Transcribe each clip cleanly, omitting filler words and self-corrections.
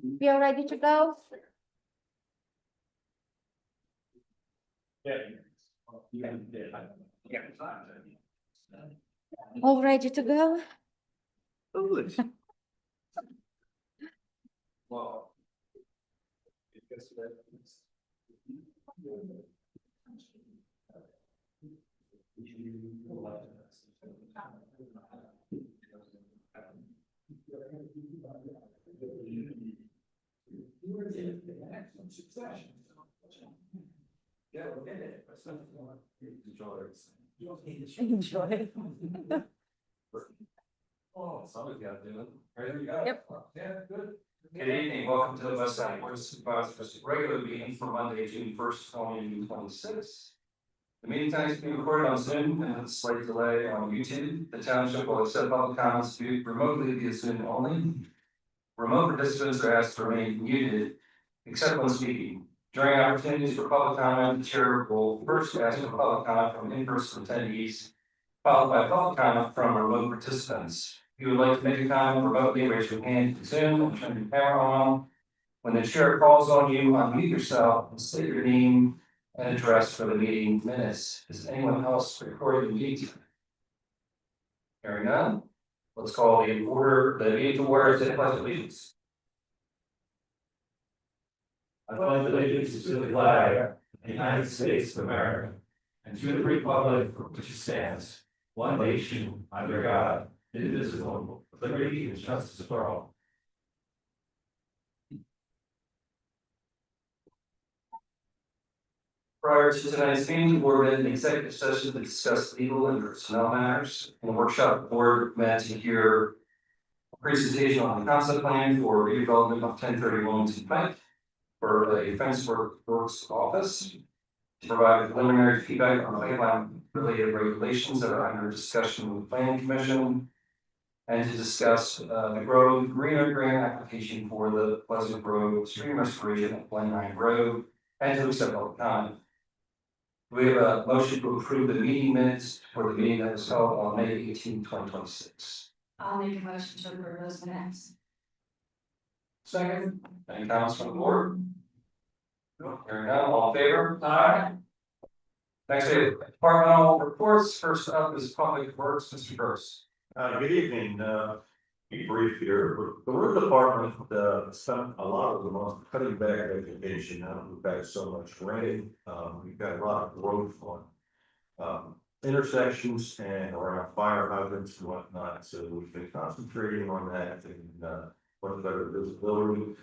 We are ready to go? All ready to go? Enjoy. Oh, somebody's got to do it. Ready to go? Yep. Yeah, good. Good evening, welcome to the West Side Board of Supervisors regular meeting for Monday, June 1st, 2026. The meeting tonight is being recorded on Zoom and with a slight delay on YouTube. The township will accept public comments viewed remotely via Zoom only. Remote participants are asked to remain muted except when speaking. During opportunities for public comment, the chair will first ask for public comment from in-person attendees, followed by public comment from remote participants. If you would like to make a comment remotely, raise your hand to Zoom and turn your camera on. When the chair calls on you, unmute yourself and state your name and address for the meeting minutes. Is anyone else recording the meeting? Hearing none, let's call the meeting to order to the pledge of allegiance. I pledge allegiance to the flag of the United States of America and to the republic for which it stands, one nation, under God, indivisible, with liberty and justice for all. Prior to tonight's meeting, the board met in executive session to discuss legal and personnel matters. In the workshop, the board met to hear a presentation on the concept plan for redevelopment of 1031 Pike for a fence works office, to provide preliminary feedback on pipeline related regulations that are under discussion with the planning commission, and to discuss the greener grant application for the Pleasant Grove stream restoration at Glen Ryan Road, and to accept public comment. We have a motion to approve the meeting minutes for the meeting that was held on May 18, 2026. I'll make a motion to approve those minutes. Second. Any comments from the board? Hearing none, all in favor? Aye. Next, we have departmental reports. First up is Public Works, Mr. Gross. Good evening, be brief here. The road department, spent a lot of the month cutting back vegetation. Now we've had so much rain, we've got a lot of growth on intersections and around fire hydrants and whatnot, so we've been concentrating on that and much better visibility.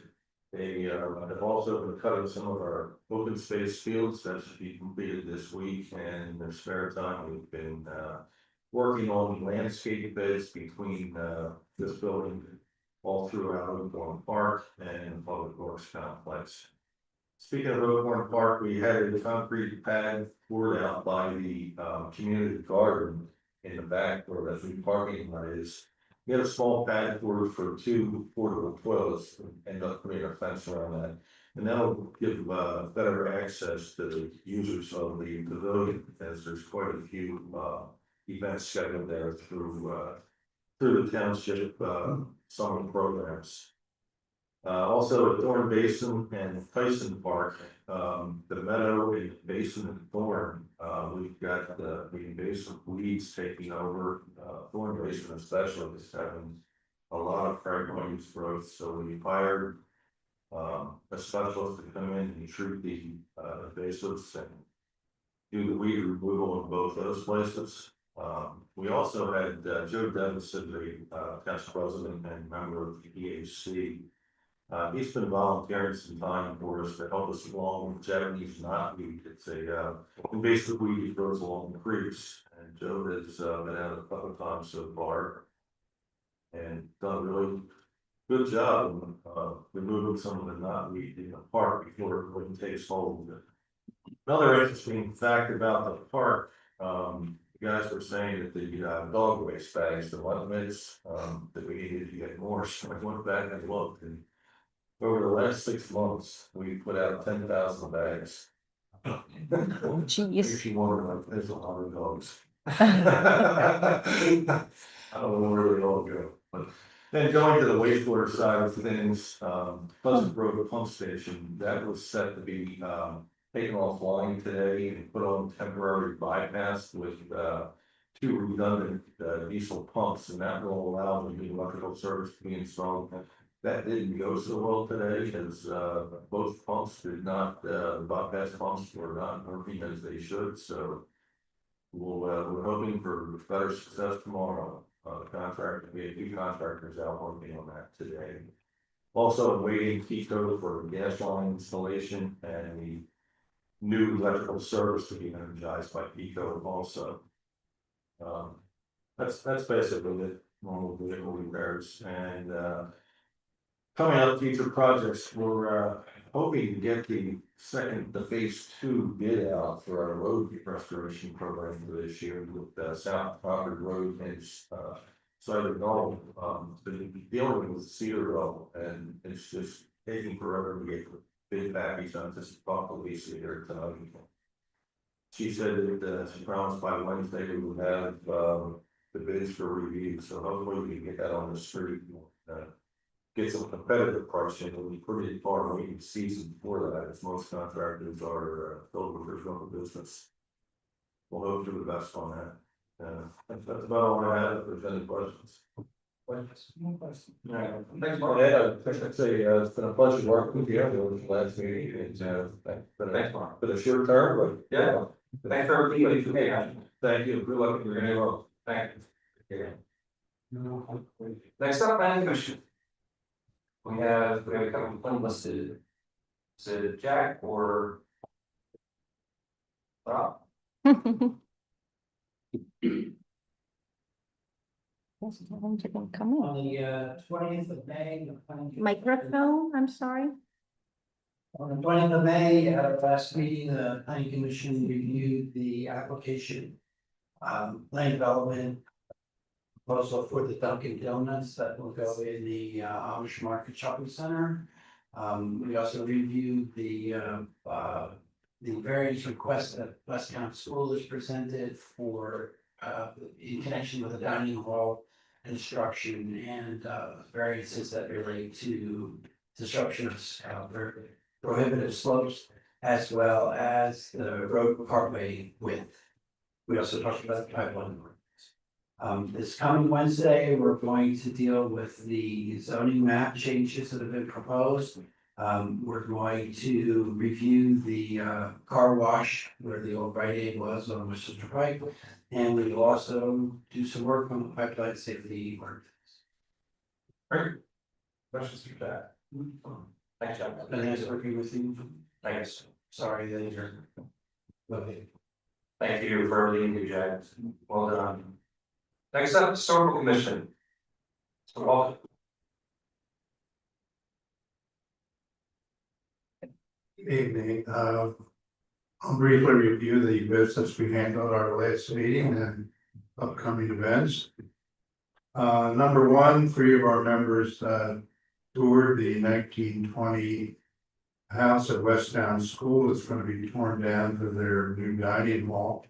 They have also been cutting some of our open space fields that should be completed this week, and in their spare time we've been working on landscape beds between this building all throughout Oakhorn Park and the Public Works Complex. Speaking of Oakhorn Park, we had a concrete pad poured out by the community garden in the back where that new parking lot is. We had a small pad poured for 2 portable toilets and ended up putting a fence around that. And that'll give better access to the users of the pavilion, as there's quite a few events scheduled there through the township summer programs. Also at Thorn Basin and Tyson Park, the meadow and basin and Thorn, we've got the invasive weeds taking over. Thorn Basin especially is having a lot of fragments growth, so we hired a specialist to come in and treat the invasives and do the weed removal in both those places. We also had Joe Davis, the council president and member of the EAC. He's been volunteering some time for us to help us along with Japanese knotweed. It's a invasive weed that grows along the creeks, and Joe has been out a couple of times so far and done a really good job of removing some of the knotweed in the park before it really takes hold. Another interesting fact about the park, you guys were saying that the dog waste bags, the limits, that we needed to get more. So I went back and looked, and over the last 6 months, we put out 10,000 bags. Jeez. If you wonder, like, there's a lot of dogs. I don't know where they all go, but Then going to the wastewater side of things, Pleasant Grove Pump Station, that was set to be, taken offline today and put on temporary bypass with, two redundant, diesel pumps, and that will allow the new electrical service to be installed. That didn't go so well today, as, both pumps did not, bypass pumps were not working as they should, so we're hoping for better success tomorrow. We had two contractors out working on that today. Also waiting Pico for gas line installation and the new electrical service to be energized by Pico also. That's basically it, normal vehicle repairs, and, coming up, future projects, we're, hoping to get the phase 2 bid out for our road restoration program for this year with, South Concord Road and, Cider Knoll, been dealing with Cedarville, and it's just taking forever to get the bid package on this properly here tonight. She said that, she promised by Wednesday we would have, the bids for review, so hopefully we can get that on the street. Get some competitive pricing, and we pretty far away in season before that, as most contractors are, filled with their own business. We'll hope to do the best on that. That's about all I have. If there's any questions. Yeah, thanks, Mark. I'd say, it's been a pleasure working with you over the last meeting. It's, thanks, Mark. Been a short term, but yeah. Thanks for everybody for me. Thank you. Good luck with your new role. Thank you. Yeah. Next up, planning commission. We have a couple of them listed. Is it Jack or Rob? Come in. On the 20th of May. the planning- Microphone, I'm sorry. On the 20th of May, at our last meeting, the planning commission reviewed the application. Land development. Proposal for the Dunkin' Donuts that will go in the Amish Market Shopping Center. We also reviewed the various requests that Westtown School has presented for in connection with the dining hall construction and variances that relate to disruption of prohibitive slopes, as well as the road parkway width. We also talked about the pipeline. This coming Wednesday, we're going to deal with the zoning map changes that have been proposed. We're going to review the car wash where the old Rite Aid was on Worcester Pike. And we will also do some work on the pipeline safety ordinance. Great. Questions for that? Thanks, John. And nice working with you. Thanks. Sorry that you're. Okay. Thank you for everything you do, Jack. Well done. Next up, historical commission. So welcome. Evening, I'll briefly review the business we handled at our last meeting and upcoming events. Number one, 3 of our members toured the 1920 house at Westtown School. It's going to be torn down for their new dining hall.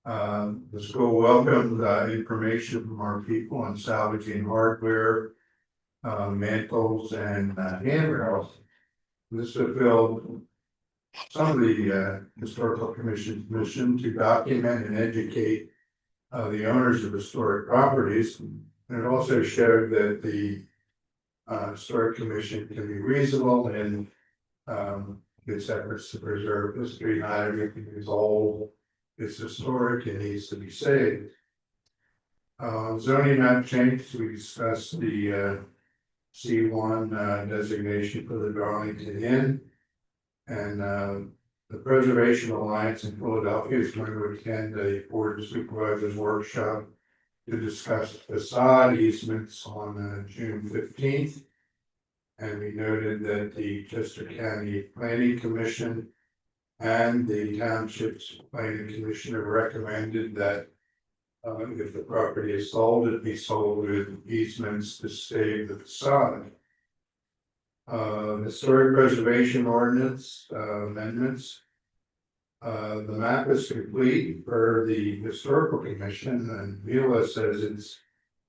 The school welcomed information from our people on salvaging hardware, mantles, and handrails. This fulfilled some of the historical commission's mission to document and educate the owners of historic properties. And it also showed that the historic commission can be reasonable in its efforts to preserve history. Not everything is old, it's historic, it needs to be saved. Zoning map change, we discussed the C1 designation for the Darlington Inn, and the Preservation Alliance in Philadelphia is going to attend a Board of Supervisors workshop to discuss facade easements on June 15th. And we noted that the Chester County Planning Commission and the Township's Planning Commission have recommended that if the property is sold, it be sold with easements to save the facade. Historic preservation ordinance amendments. The map is complete for the historical commission, and Vila says it's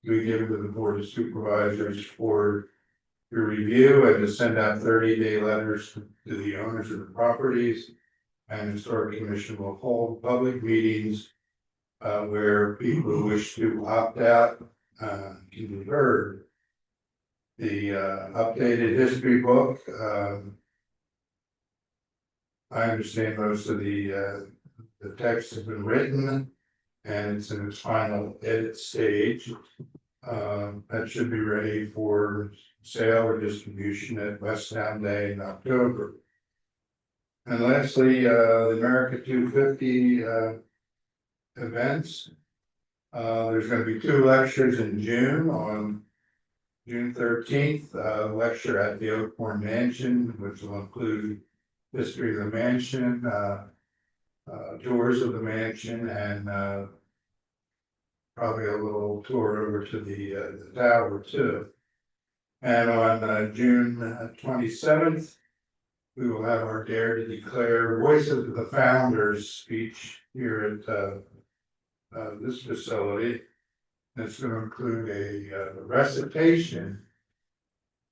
be given to the Board of Supervisors for your review and to send out 30-day letters to the owners of the properties. And the Historic Commission will hold public meetings where people who wish to opt out can be heard. The updated history book, I understand most of the text has been written and it's in its final edit stage. That should be ready for sale or distribution at Westtown Day in October. And lastly, the America 250 events. There's going to be 2 lectures in June. On June 13th, lecture at the Oakhorn Mansion, which will include history of the mansion, tours of the mansion, and probably a little tour over to the tower too. And on June 27th, we will have our Dare to Declare Voices of the Founders speech here at this facility. It's going to include a recitation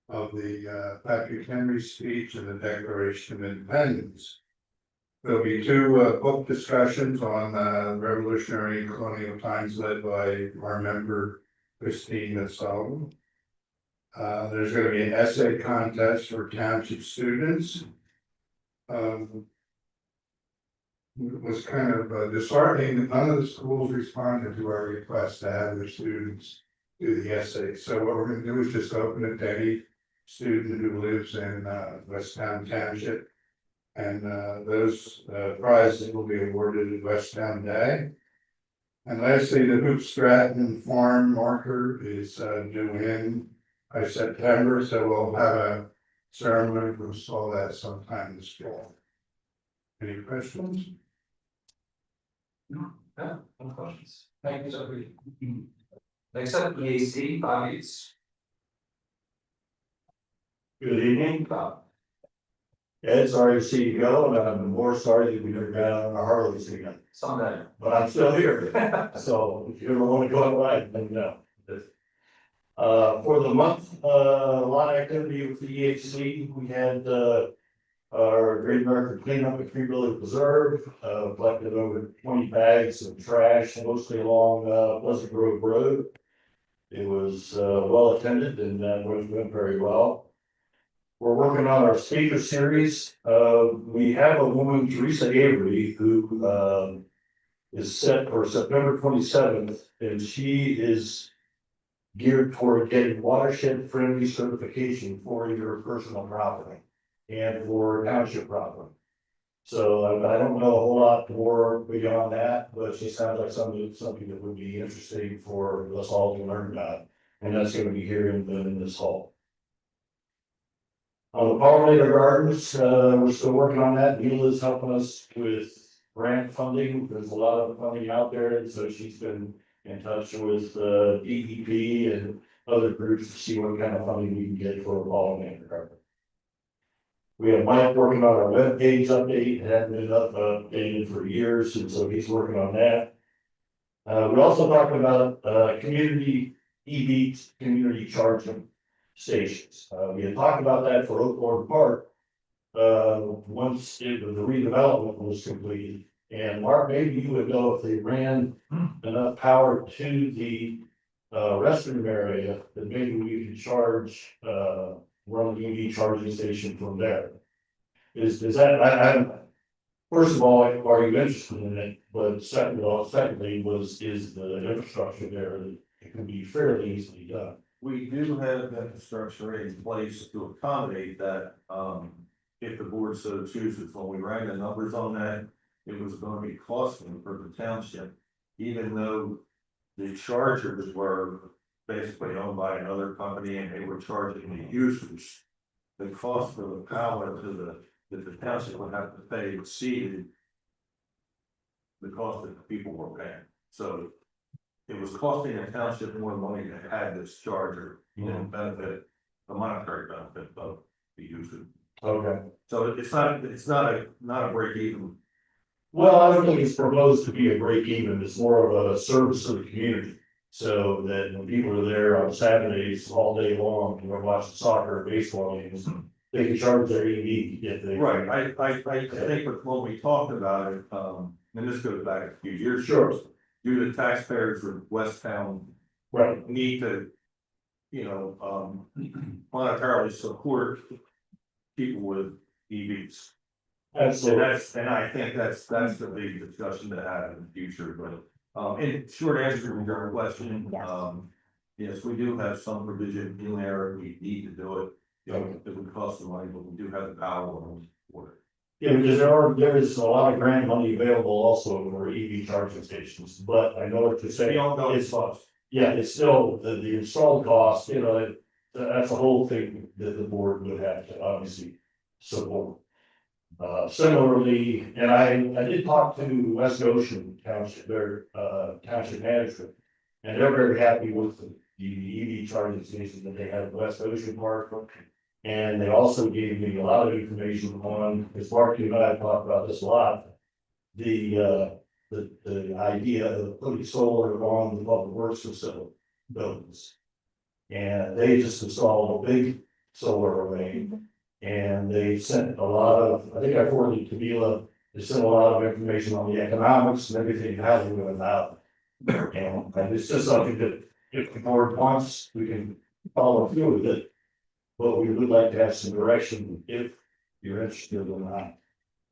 of the Patrick Henry speech and the Declaration of Independence. There'll be 2 book discussions on Revolutionary and Colonial Times led by our member Christine Sullivan. There's going to be an essay contest for township students. It was kind of disheartening that none of the schools responded to our request to have their students do the essay. So what we're going to do is just open it to any student who lives in Westtown Township. And those prizes will be awarded at Westtown Day. And lastly, the Hoop Stratton Farm marker is due in by September, so we'll have a ceremony to install that sometime this fall. Any questions? No questions. Thank you, sir. Next up, EAC, bodies. Good evening. Ed, sorry to see you go, and I'm more sorry that we never got on our Harleys again, Someday. but I'm still here. So if you ever want to go outside, let me know. For the month, a lot of activity with the EHC. We had our Great American Cleanup at Tree Village Preserve, collected over 20 bags of trash, mostly along Pleasant Grove Road. It was well attended and went very well. We're working on our speaker series. We have a woman, Teresa Avery, who is set for September 27th, and she is geared toward getting watershed friendly certification for your personal property and for township property. So I don't know a whole lot more beyond that, but she sounds like something that would be interesting for us all to learn about. And that's going to be here in this hall. On the pollinator gardens, we're still working on that. Neil is helping us with grant funding. There's a lot of funding out there, and so she's been in touch with DEP and other groups to see what kind of funding we can get for a pollinator garden. We have Mike working on our web page update. It hadn't been updated for years, and so he's working on that. We're also talking about community EV, community charging stations. We had talked about that for Oakhorn Park once the redevelopment was completed. And Mark, maybe you would know if they ran enough power to the restroom area that maybe we could charge run an EV charging station from there. Is that first of all, are you interested in it? But secondly, is the infrastructure there that it can be fairly easily done? We do have infrastructure in place to accommodate that, if the board so chooses. When we ran the numbers on that, it was going to be costly for the township, even though the chargers were basically owned by another company and they were charging the users. The cost for the power that the township would have to pay exceeded the cost that the people were paying. So it was costing the township more money to have this charger than benefit, the monetary benefit of the user. Okay. So it's not a break even. Well, I don't think it's proposed to be a break even. It's more of a service to the community. So that when people are there on Saturdays all day long, and we're watching soccer or baseball games, they can charge their EV if they. Right, I think when we talked about it, and this goes back a few years. Sure. Do the taxpayers of West Town. Right. Need to, monetarily support people with EVs. And I think that's the big discussion to have in the future, but, in short answer to your question, Yes. yes, we do have some provision in there, we need to do it. It would cost some money, but we do have the power for it. Yeah, because there is a lot of grant money available also for EV charging stations, but I know what you're saying. Yeah, it's still the installed cost, that's a whole thing that the board would have to obviously support. Similarly, and I did talk to West Goshen Township, their township management, and they're very happy with the EV charging station that they have at West Goshen Park. And they also gave me a lot of information on, because Mark and I have talked about this a lot, the idea of putting solar on the public works facility buildings. And they just installed a big solar array. And they sent a lot of, I think I forwarded to Mila, they sent a lot of information on the economics and everything, how they went out. And it's just something that if the board wants, we can follow through with it. But we would like to have some direction if you're interested or not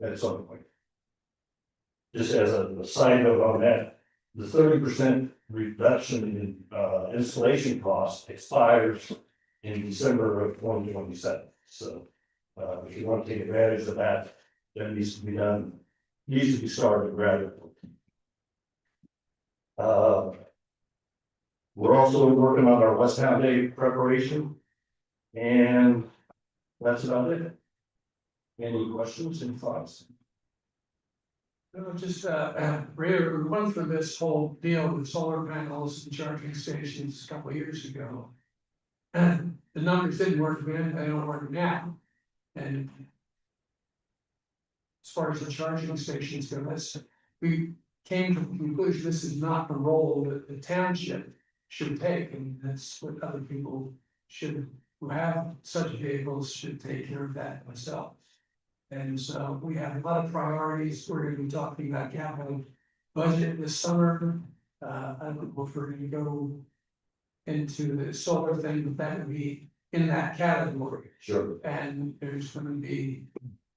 at some point. Just as a side note on that, the 30% reduction in installation costs expires in December of 2027. So if you want to take advantage of that, that needs to be done, needs to be started rather. We're also working on our West Town Day preparation, and that's about it. Any questions and thoughts? No, just, we went through this whole deal with solar panels and charging stations a couple of years ago. And the numbers didn't work then, they don't work now. And as far as the charging stations go, we came to the conclusion this is not the role that the township should take, and that's what other people who have such vehicles should take care of that myself. And so we have a lot of priorities. We're going to be talking about capital budget this summer. I don't know if we're going to go into the solar thing, but that would be in that category. Sure. And there's going to be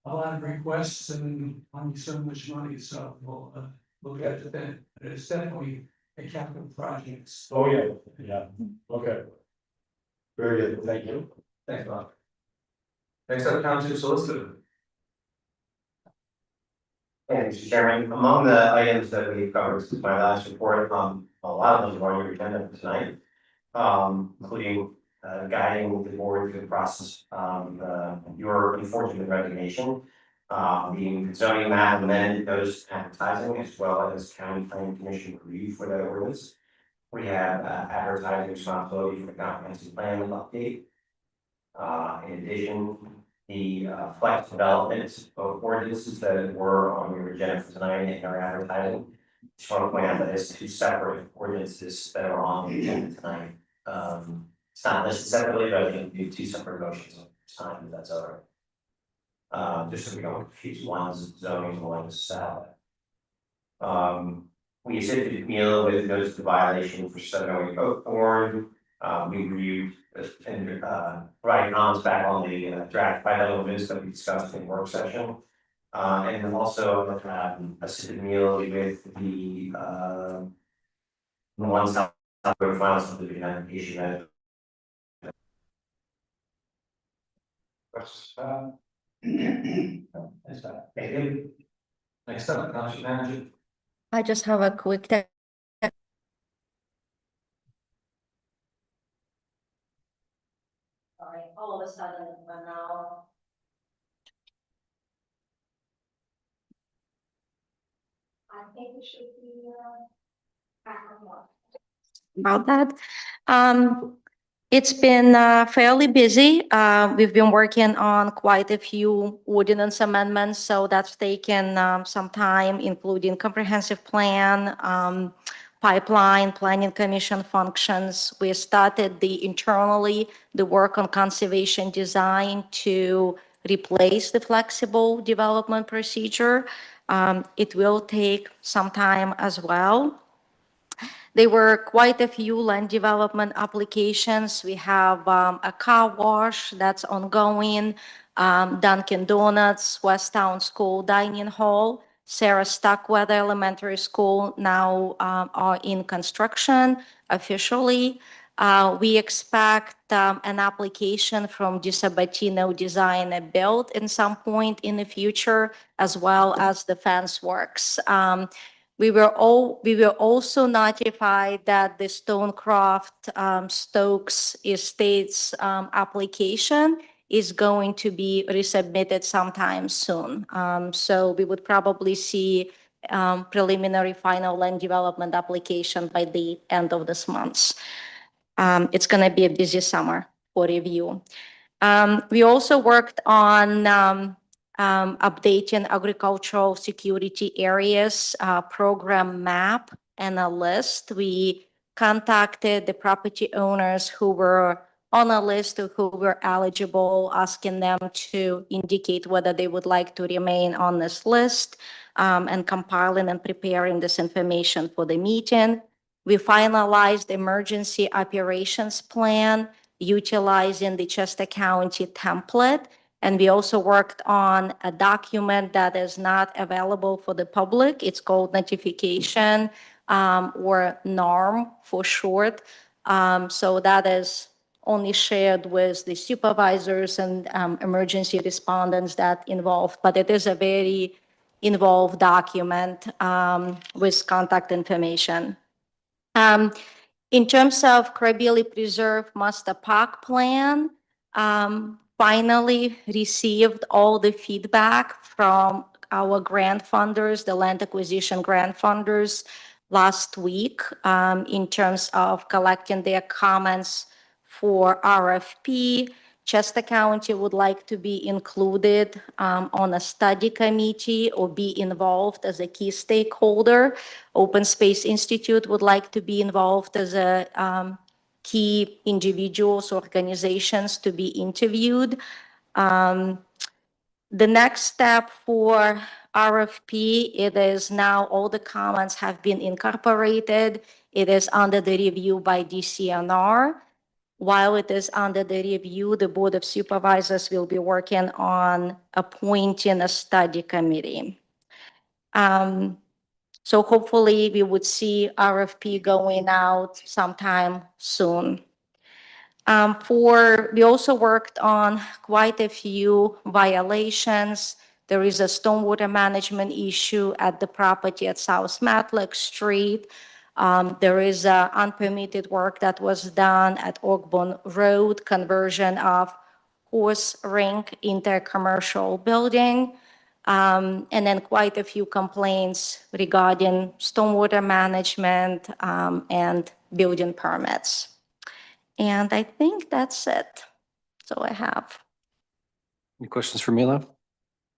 a lot of requests and only so much money, so we'll get to that. But it's definitely a capital project. Oh, yeah, okay. Very good, thank you. Thanks, Bob. Next up, Township Solicitor. Thank you, Mr. Chairman. Among the items that we've covered since my last report, a lot of them are on your agenda for tonight, including guiding the board through the process of your unfortunate resignation, the zoning map amended notice advertising, as well as county planning commission review for that ordinance. We have advertising responsibility for the comprehensive plan update. In addition, the flex development of ordinances that were on your agenda for tonight and are advertising. Just want to point out that there's two separate ordinances that are on the agenda tonight. It's not listed separately, but I can do two separate motions at this time, if that's all right. Just so we don't confuse, one's zoning, one's salad. We assisted Camila with notice of violation for 708 Oakhorn. We reviewed and provided comments back on the draft by elements that we discussed in work session. And also assisted Camila with the one side final subdivision application. Next up, Township Manager. I just have a quick Sorry, all of a sudden, but now. I think it should be, back on one. about that. It's been fairly busy. We've been working on quite a few ordinance amendments, so that's taken some time, including comprehensive plan, pipeline, planning commission functions. We started internally the work on conservation design to replace the flexible development procedure. It will take some time as well. There were quite a few land development applications. We have a car wash that's ongoing, Dunkin' Donuts, West Town School Dining Hall, Sarah Stockweather Elementary School now are in construction officially. We expect an application from DiSabatino Design and Build in some point in the future, as well as the fence works. We were also notified that the Stonecroft Stokes Estates application is going to be resubmitted sometime soon. So we would probably see preliminary final land development application by the end of this month. It's going to be a busy summer for review. We also worked on updating agricultural security areas program map and a list. We contacted the property owners who were on a list who were eligible, asking them to indicate whether they would like to remain on this list, and compiling and preparing this information for the meeting. We finalized emergency operations plan utilizing the Chester County template. And we also worked on a document that is not available for the public. It's called notification or NORM for short. So that is only shared with the supervisors and emergency respondents that involved, but it is a very involved document with contact information. In terms of Crabilly Preserve Master Park Plan, finally received all the feedback from our grant funders, the land acquisition grant funders, last week in terms of collecting their comments for RFP. Chester County would like to be included on a study committee or be involved as a key stakeholder. Open Space Institute would like to be involved as a key individuals, organizations to be interviewed. The next step for RFP, it is now all the comments have been incorporated. It is under the review by DCNR. While it is under the review, the Board of Supervisors will be working on appointing a study committee. So hopefully we would see RFP going out sometime soon. We also worked on quite a few violations. There is a stormwater management issue at the property at South Matlock Street. There is unpermitted work that was done at Oakbone Road, conversion of horse rink into a commercial building. And then quite a few complaints regarding stormwater management and building permits. And I think that's it. So I have. Any questions for Mila?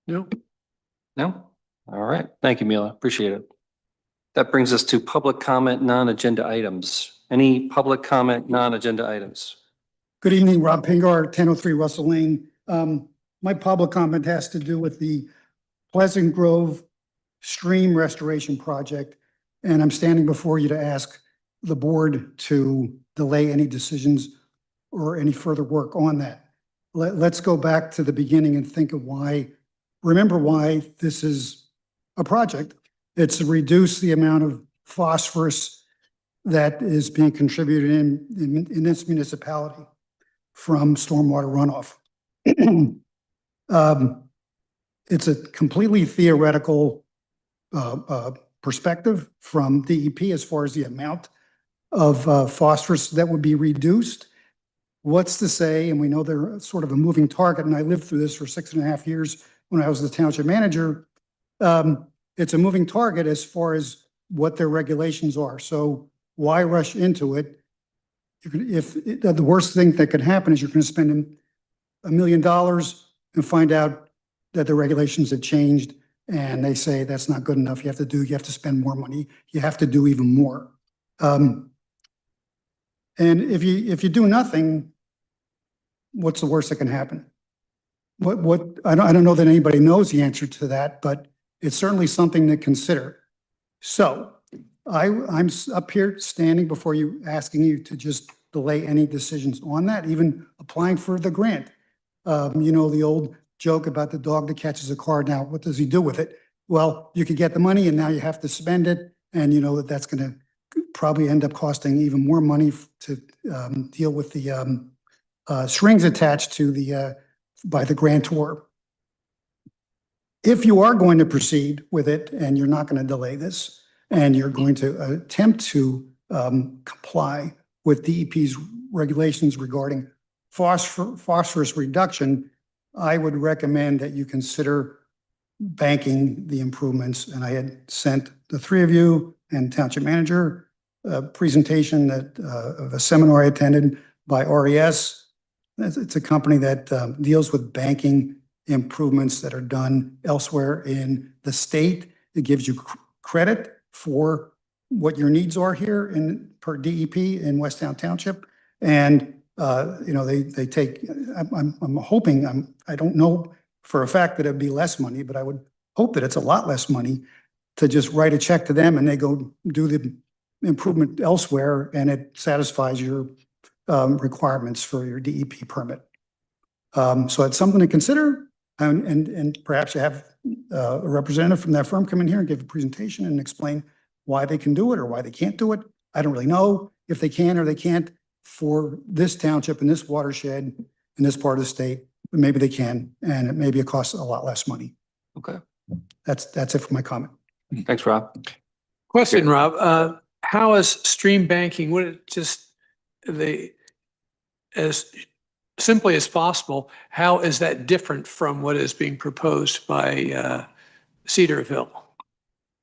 No. No? All right. Thank you, Mila. Appreciate it. That brings us to public comment, non-agenda items. Any public comment, non-agenda items? Good evening, Rob Pingar, 1003 Russell Lane. My public comment has to do with the Pleasant Grove Stream Restoration Project. And I'm standing before you to ask the board to delay any decisions or any further work on that. Let's go back to the beginning and think of remember why this is a project. It's to reduce the amount of phosphorus that is being contributed in this municipality from stormwater runoff. It's a completely theoretical perspective from DEP as far as the amount of phosphorus that would be reduced. What's to say, and we know they're sort of a moving target, and I lived through this for 6.5 years when I was the township manager. It's a moving target as far as what their regulations are. So why rush into it? The worst thing that could happen is you're going to spend $1 million and find out that the regulations have changed and they say that's not good enough. You have to spend more money. You have to do even more. And if you do nothing, what's the worst that can happen? I don't know that anybody knows the answer to that, but it's certainly something to consider. So I'm up here standing before you, asking you to just delay any decisions on that, even applying for the grant. You know, the old joke about the dog that catches a car. Now, what does he do with it? Well, you could get the money and now you have to spend it. And you know that's going to probably end up costing even more money to deal with the strings attached to the by the grantor. If you are going to proceed with it and you're not going to delay this and you're going to attempt to comply with DEP's regulations regarding phosphorus reduction, I would recommend that you consider banking the improvements. And I had sent the three of you and township manager a presentation that of a seminar I attended by RES. It's a company that deals with banking improvements that are done elsewhere in the state. It gives you credit for what your needs are here in per DEP in Westtown Township. And you know, they take, I'm hoping, I don't know for a fact that it'd be less money, but I would hope that it's a lot less money to just write a check to them and they go do the improvement elsewhere and it satisfies your requirements for your DEP permit. So it's something to consider, and perhaps you have a representative from that firm come in here and give a presentation and explain why they can do it or why they can't do it. I don't really know if they can or they can't for this township and this watershed in this part of the state, but maybe they can, and it maybe it costs a lot less money. Okay. That's it for my comment. Thanks, Rob. Question, Rob, how is stream banking, would it just, as simply as possible, how is that different from what is being proposed by Cedarville?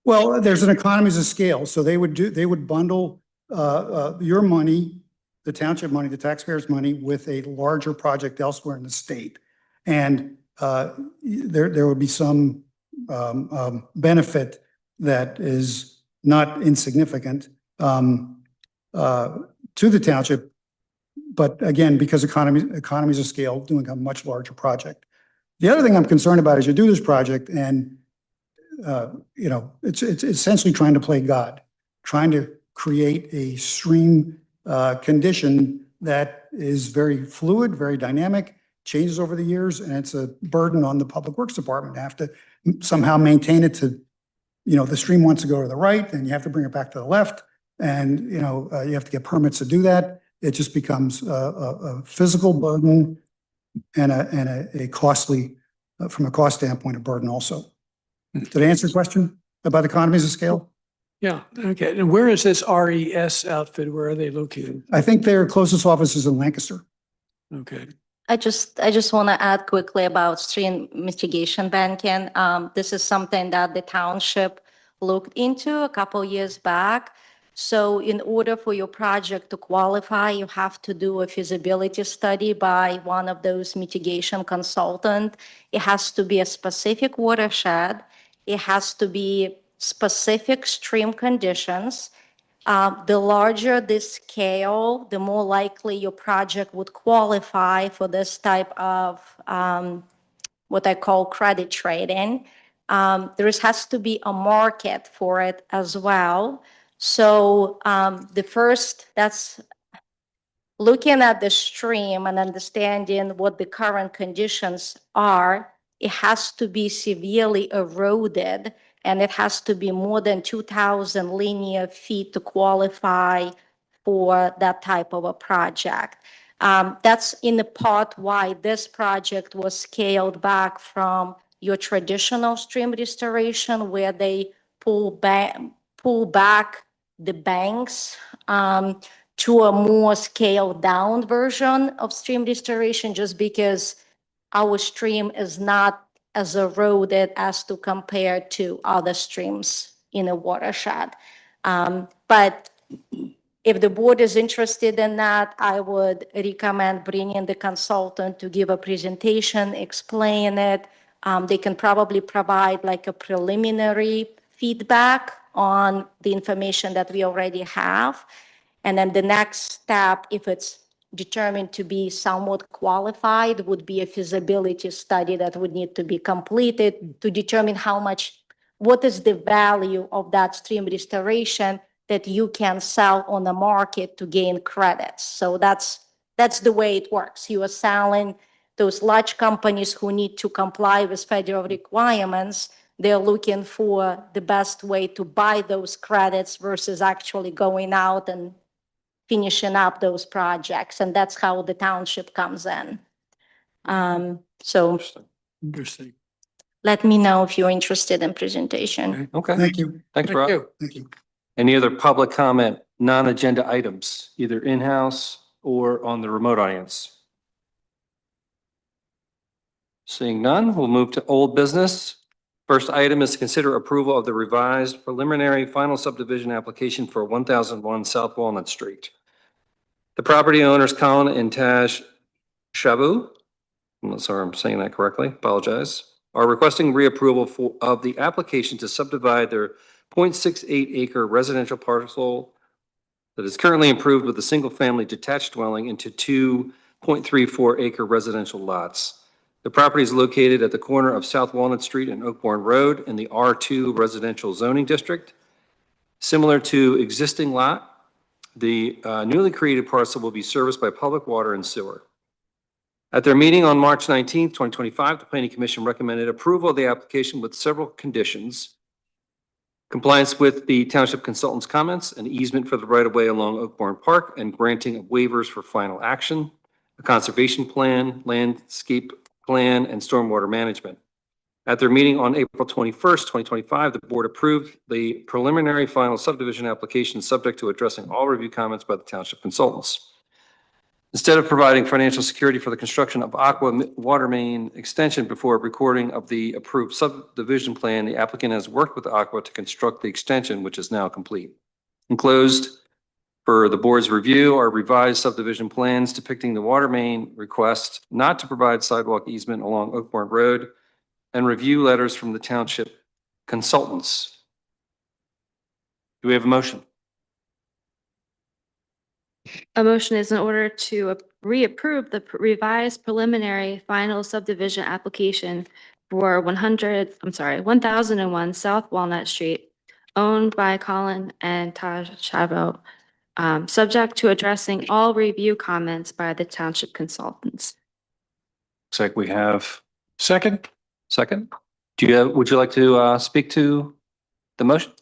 Well, there's an economies of scale. So they would bundle your money, the township money, the taxpayers' money with a larger project elsewhere in the state. And there would be some benefit that is not insignificant to the township. But again, because economies of scale, doing a much larger project. The other thing I'm concerned about is you do this project and you know, it's essentially trying to play God, trying to create a stream condition that is very fluid, very dynamic, changes over the years, and it's a burden on the Public Works Department to have to somehow maintain it to, you know, the stream wants to go to the right, and you have to bring it back to the left, and you know, you have to get permits to do that. It just becomes a physical burden and a costly, from a cost standpoint, a burden also. Did I answer your question about economies of scale? Yeah, okay. And where is this RES outfit? Where are they located? I think their closest office is in Lancaster. Okay. I just want to add quickly about stream mitigation banking. This is something that the township looked into a couple years back. So in order for your project to qualify, you have to do a feasibility study by one of those mitigation consultants. It has to be a specific watershed. It has to be specific stream conditions. The larger the scale, the more likely your project would qualify for this type of what I call credit trading. There has to be a market for it as well. So that's looking at the stream and understanding what the current conditions are. It has to be severely eroded, and it has to be more than 2,000 linear feet to qualify for that type of a project. That's in the part why this project was scaled back from your traditional stream restoration, where they pull back the banks to a more scaled down version of stream restoration, just because our stream is not as eroded as to compare to other streams in a watershed. But if the board is interested in that, I would recommend bringing the consultant to give a presentation, explain it. They can probably provide like a preliminary feedback on the information that we already have. And then the next step, if it's determined to be somewhat qualified, would be a feasibility study that would need to be completed to determine what is the value of that stream restoration that you can sell on the market to gain credits. So that's the way it works. You are selling those large companies who need to comply with federal requirements. They're looking for the best way to buy those credits versus actually going out and finishing up those projects. And that's how the township comes in. So Interesting. let me know if you're interested in presentation. Okay, Thank you. thanks, Thank Rob. you. Thank you. Any other public comment, non-agenda items, either in-house or on the remote audience? Seeing none, we'll move to old business. First item is to consider approval of the revised preliminary final subdivision application for 1001 South Walnut Street. The property owners, Colin and Taj Shabu, I'm not sorry I'm saying that correctly, apologize, are requesting reapproval of the application to subdivide their 0.68 acre residential parcel that is currently improved with a single-family detached dwelling into 2.34 acre residential lots. The property is located at the corner of South Walnut Street and Oakbourne Road in the R2 residential zoning district. Similar to existing lot, the newly created parcel will be serviced by public water and sewer. At their meeting on March 19, 2025, the Planning Commission recommended approval of the application with several conditions: compliance with the township consultant's comments, an easement for the right-of-way along Oakbourne Park, and granting of waivers for final action, a conservation plan, landscape plan, and stormwater management. At their meeting on April 21st, 2025, the board approved the preliminary final subdivision application subject to addressing all review comments by the township consultants. Instead of providing financial security for the construction of Aqua water main extension before recording of the approved subdivision plan, the applicant has worked with Aqua to construct the extension, which is now complete. Enclosed for the board's review are revised subdivision plans depicting the water main request not to provide sidewalk easement along Oakbourne Road, and review letters from the township consultants. Do we have a motion? A motion is in order to reapprove the revised preliminary final subdivision application for 1001 South Walnut Street, owned by Colin and Taj Chavo, subject to addressing all review comments by the township consultants. Looks like we have Second? second. Would you like to speak to the motion?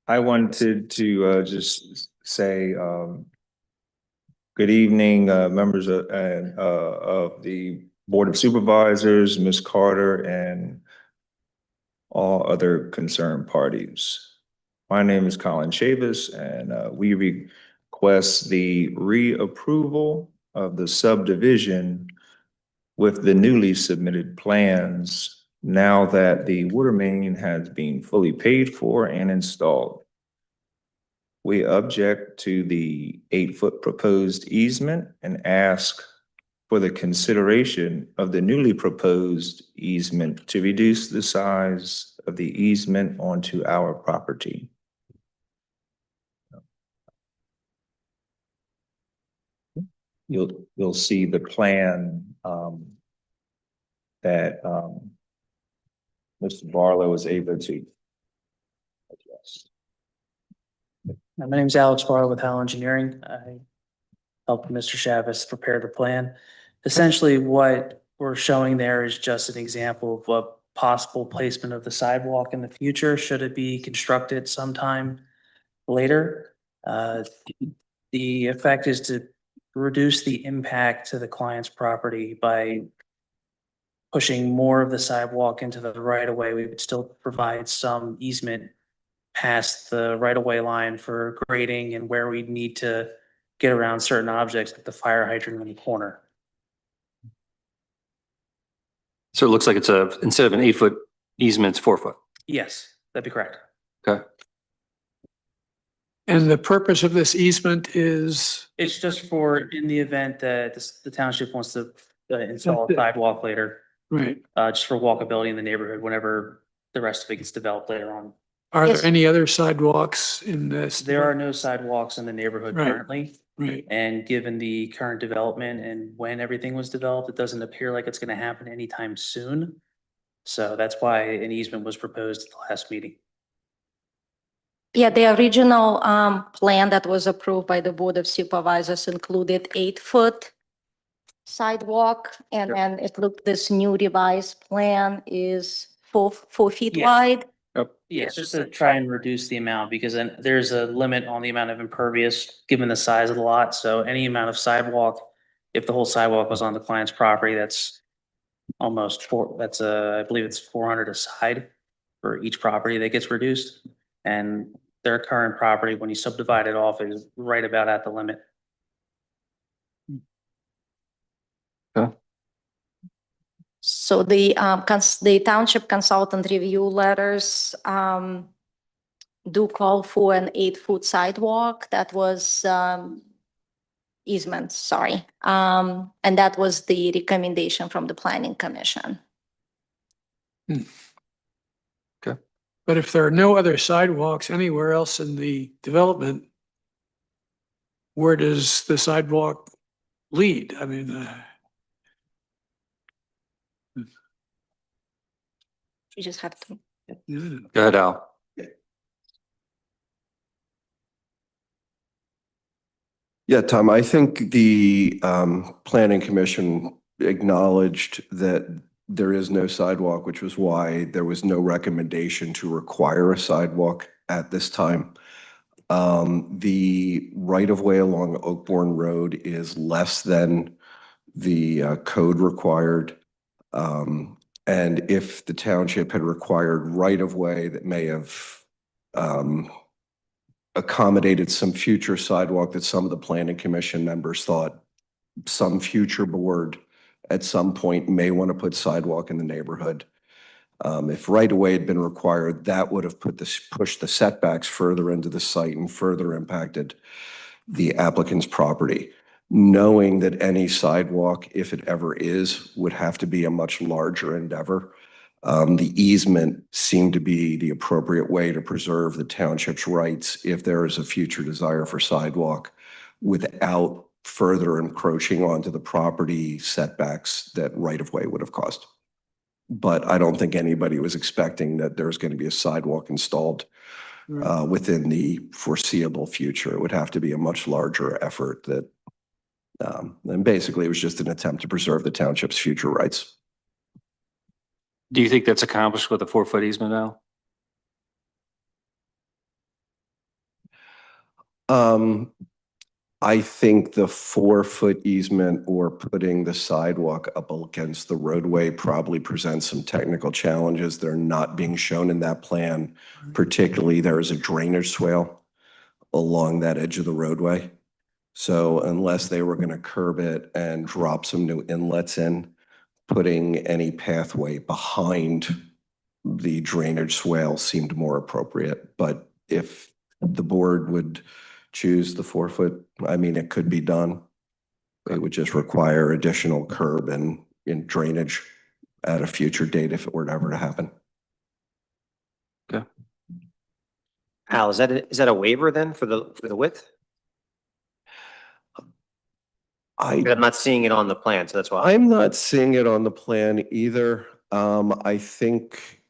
I wanted to just say good evening, members of the Board of Supervisors, Ms. Carter, and all other concerned parties. My name is Colin Chavis, and we request the reapproval of the subdivision with the newly submitted plans now that the water main has been fully paid for and installed. We object to the 8-foot proposed easement and ask for the consideration of the newly proposed easement to reduce the size of the easement onto our property. You'll see the plan that Mr. Barlow was able to address. My name is Alex Barlow with Howell Engineering. I helped Mr. Chavez prepare the plan. Essentially, what we're showing there is just an example of what possible placement of the sidewalk in the future, should it be constructed sometime later. The effect is to reduce the impact to the client's property by pushing more of the sidewalk into the right of way. We would still provide some easement past the right of way line for grading and where we need to get around certain objects like the fire hydrant in the corner. So it looks like it's instead of an 8-foot easement, it's 4 foot. Yes, that'd be correct. Okay. And the purpose of this easement is? It's just for in the event that the township wants to install a sidewalk later. Right. just for walkability in the neighborhood whenever the rest of it gets developed later on. Are Yes. there any other sidewalks in this? There are no sidewalks in the neighborhood Right. currently. Right. And given the current development and when everything was developed, it doesn't appear like it's gonna happen anytime soon. So that's why an easement was proposed at the last meeting. Yeah, the original plan that was approved by the Board of Supervisors included 8-foot sidewalk, and then it looked, this new revised plan is 4 feet Yeah. wide. Yeah, it's just to try and reduce the amount because then there's a limit on the amount of impervious given the size of the lot. So any amount of sidewalk, if the whole sidewalk was on the client's property, that's almost I believe it's 400 a side for each property that gets reduced. And their current property, when you subdivide it off, is right about at the limit. So the the township consultant review letters do call for an 8-foot sidewalk. That was easement, sorry. And that was the recommendation from the planning commission. But if there are no other sidewalks anywhere else in the development, where does the sidewalk lead? I mean, You just have to. Go ahead, Al. Yeah, Tom, I think the planning commission acknowledged that there is no sidewalk, which was why there was no recommendation to require a sidewalk at this time. The right-of-way along Oakbourne Road is less than the code required. And if the township had required right-of-way, that may have accommodated some future sidewalk that some of the planning commission members thought some future board at some point may want to put sidewalk in the neighborhood. If right-of-way had been required, that would have pushed the setbacks further into the site and further impacted the applicant's property. Knowing that any sidewalk, if it ever is, would have to be a much larger endeavor. The easement seemed to be the appropriate way to preserve the township's rights if there is a future desire for sidewalk without further encroaching onto the property setbacks that right-of-way would have caused. But I don't think anybody was expecting that there's going to be a sidewalk installed within the foreseeable future. It would have to be a much larger effort that, and basically it was just an attempt to preserve the township's future rights. Do you think that's accomplished with a 4-foot easement now? I think the 4-foot easement or putting the sidewalk up against the roadway probably presents some technical challenges. They're not being shown in that plan. Particularly, there is a drainage swale along that edge of the roadway. So unless they were going to curb it and drop some new inlets in, putting any pathway behind the drainage swale seemed more appropriate. But if the board would choose the 4-foot, I mean, it could be done. It would just require additional curb and drainage at a future date if it were ever to happen. Okay. Al, is that a waiver then for the width? I'm not seeing it on the plan, so that's why. I'm not seeing it on the plan either. I think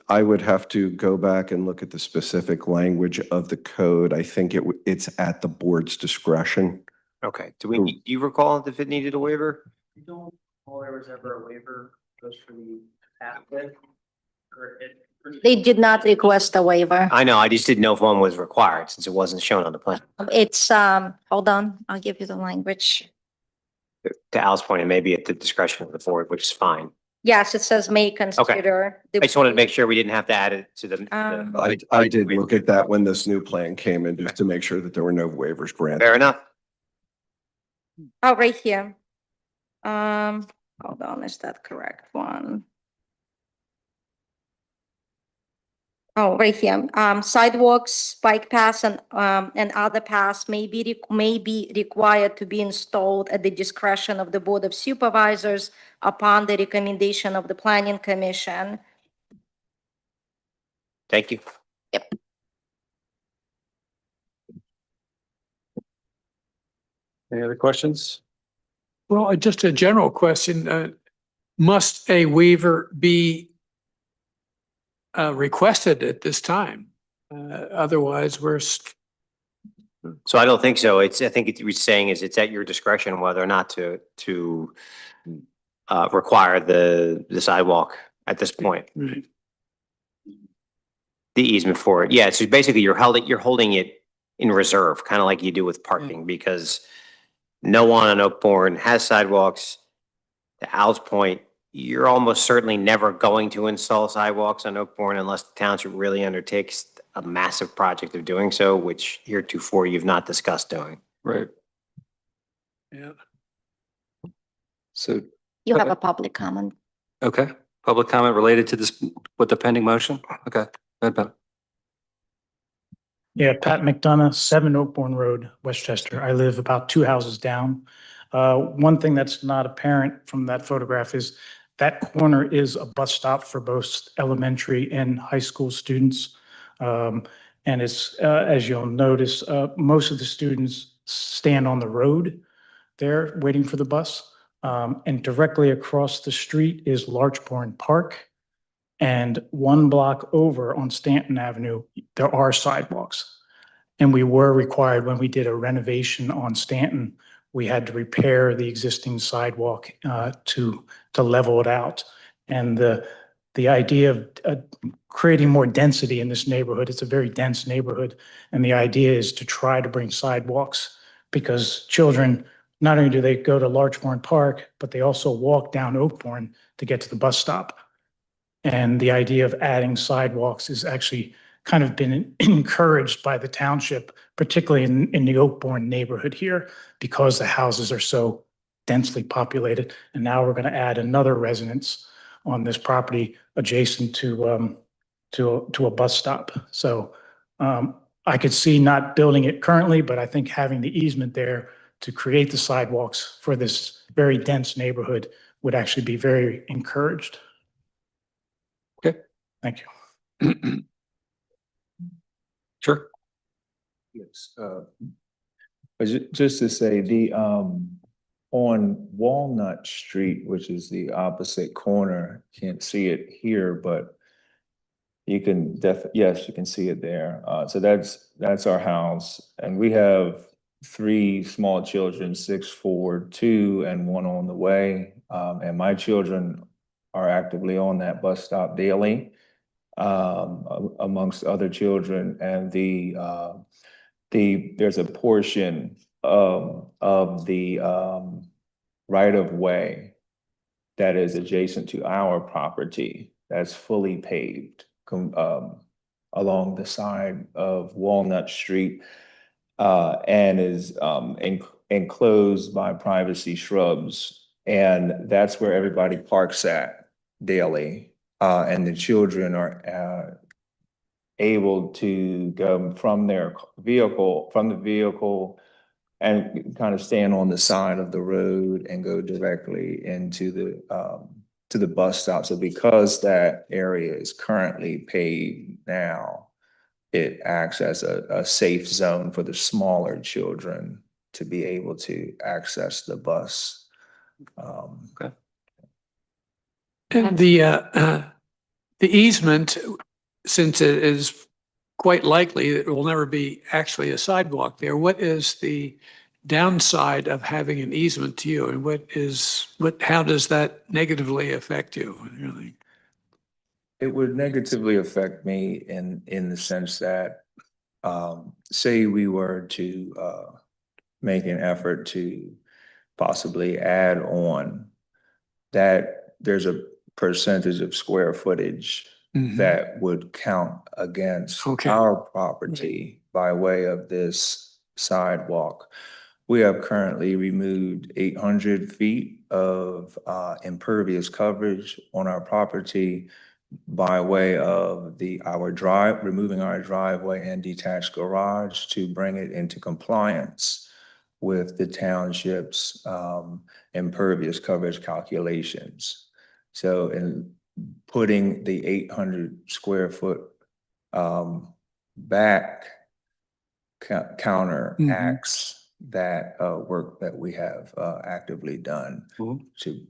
I would have to go back and look at the specific language of the code. I think it's at the board's discretion. Okay, do you recall if it needed a waiver? You don't recall there was ever a waiver goes for the applicant? They did not request a waiver. I know, I just didn't know if one was required since it wasn't shown on the plan. It's, hold on, I'll give you the language. To Al's point, it may be at the discretion of the board, which is fine. Yes, it says may consider. I just wanted to make sure we didn't have to add it to the. I did look at that when this new plan came in, just to make sure that there were no waivers granted. Fair enough. Oh, right here. Hold on, is that correct one? Oh, right here. Sidewalks, bike paths, and other paths may be required to be installed at the discretion of the Board of Supervisors upon the recommendation of the Planning Commission. Thank you. Any other questions? Well, just a general question, must a waiver be requested at this time? Otherwise, So I don't think so. I think what you're saying is it's at your discretion whether or not to require the sidewalk at this point, right. the easement for it. Yeah, so basically you're holding it in reserve, kind of like you do with parking, because no one on Oakbourne has sidewalks. To Al's point, you're almost certainly never going to install sidewalks on Oakbourne unless the township really undertakes a massive project of doing so, which heretofore you've not discussed doing. Right. Yeah. So, You have a public comment. okay, public comment related to this, with the pending motion? Okay, go ahead, Pat. Yeah, Pat McDonough, 7 Oakbourne Road, Westchester. I live about 2 houses down. One thing that's not apparent from that photograph is that corner is a bus stop for both elementary and high school students. And it's, as you'll notice, most of the students stand on the road there waiting for the bus. And directly across the street is Larchbourne Park. And 1 block over on Stanton Avenue, there are sidewalks. And we were required, when we did a renovation on Stanton, we had to repair the existing sidewalk to level it out. And the idea of creating more density in this neighborhood, it's a very dense neighborhood. And the idea is to try to bring sidewalks, because children, not only do they go to Larchbourne Park, but they also walk down Oakbourne to get to the bus stop. And the idea of adding sidewalks has actually kind of been encouraged by the township, particularly in the Oakbourne neighborhood here, because the houses are so densely populated. And now we're going to add another residence on this property adjacent to a bus stop. So I could see not building it currently, but I think having the easement there to create the sidewalks for this very dense neighborhood would actually be very encouraged. Okay. Thank you. Sure. Yes, but just to say, the, on Walnut Street, which is the opposite corner, can't see it here, but you can yes, you can see it there. So that's our house, and we have 3 small children, 6, 4, 2, and 1 on the way. And my children are actively on that bus stop daily, amongst other children, and there's a portion of the right of way that is adjacent to our property that's fully paved along the side of Walnut Street, and is enclosed by privacy shrubs, and that's where everybody parks at daily, and the children are able to go from the vehicle and kind of stand on the side of the road and go directly into the bus stop. So because that area is currently paved now, it acts as a safe zone for the smaller children to be able to access the bus. Okay. And the easement, since it is quite likely that it will never be actually a sidewalk there, what is the downside of having an easement to you? And how does that negatively affect you? Really? It would negatively affect me in the sense that, say we were to make an effort to possibly add on, that there's a percentage of square footage that would count against our property by way of this sidewalk. We have currently removed 800 feet of impervious coverage on our property. by way of removing our driveway and detached garage to bring it into compliance with the township's impervious coverage calculations. So in putting the 800 square foot back counteracts that work that we have actively done to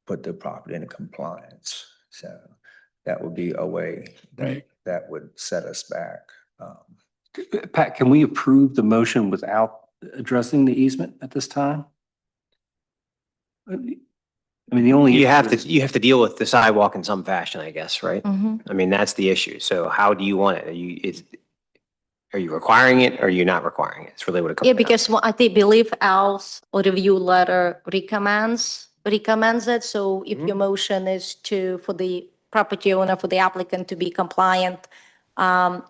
put the property into compliance. So that would be a way that would set us back. Pat, can we approve the motion without addressing the easement at this time? I mean, the only. You have to deal with the sidewalk in some fashion, I guess, right? I mean, that's the issue. So how do you want it? Are you requiring it or are you not requiring it? It's really what it comes Yeah, down to. because I believe Al's review letter recommends it. So if your motion is for the property owner, for the applicant to be compliant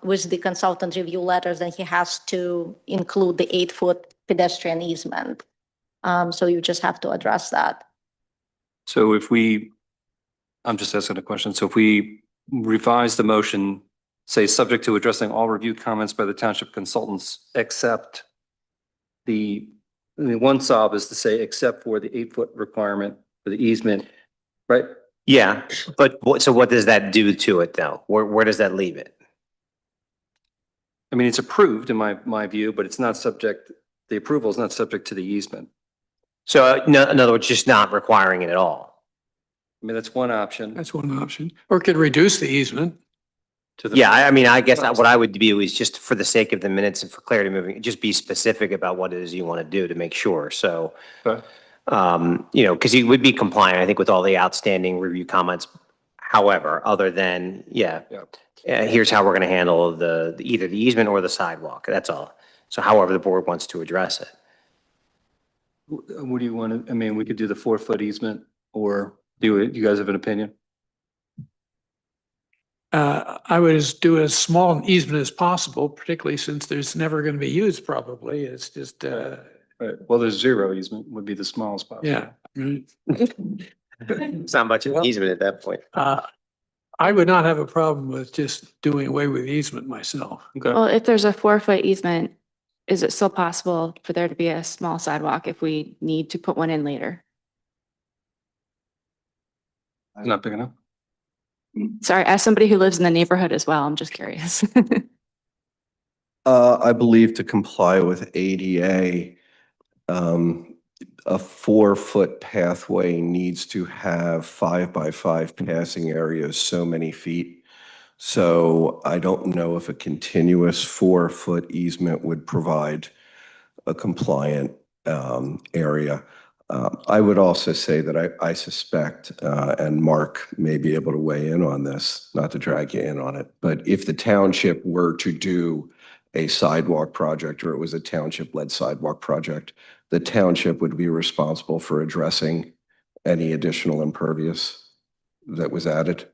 with the consultant review letters, then he has to include the 8-foot pedestrian easement. So you just have to address that. So I'm just asking a question. So if we revise the motion, say, subject to addressing all review comments by the township consultants, except one sob is to say, except for the 8-foot requirement for the easement, right? Yeah, but what does that do to it though? Where does that leave it? I mean, it's approved in my view, but it's not subject, the approval is not subject to the easement. So in other words, just not requiring it at all. I mean, that's one option. That's one option, or could reduce the easement. Yeah, I mean, I guess what I would do is just for the sake of the minutes and for clarity moving, just be specific about what it is you want to do to make sure. So, Okay. Because you would be compliant, I think, with all the outstanding review comments. However, other than, here's how we're going to handle either the easement or the sidewalk. That's all. So however the board wants to address it. What do you want to, I mean, we could do the 4-foot easement or do it. You guys have an opinion? I would just do as small an easement as possible, particularly since there's never going to be used probably. It's just, Right. Well, there's 0 easement would be the smallest possible. yeah. Right. It's not much of an easement at that point. I would not have a problem with just doing away with easement myself. Okay. Well, if there's a 4-foot easement, is it still possible for there to be a small sidewalk if we need to put one in later? Not big enough. Sorry, as somebody who lives in the neighborhood as well, I'm just curious. I believe to comply with ADA, a 4-foot pathway needs to have 5x5 passing areas, so many feet. So I don't know if a continuous 4-foot easement would provide a compliant area. I would also say that I suspect, and Mark may be able to weigh in on this, not to drag you in on it, but if the township were to do a sidewalk project or it was a township-led sidewalk project, the township would be responsible for addressing any additional impervious that was added.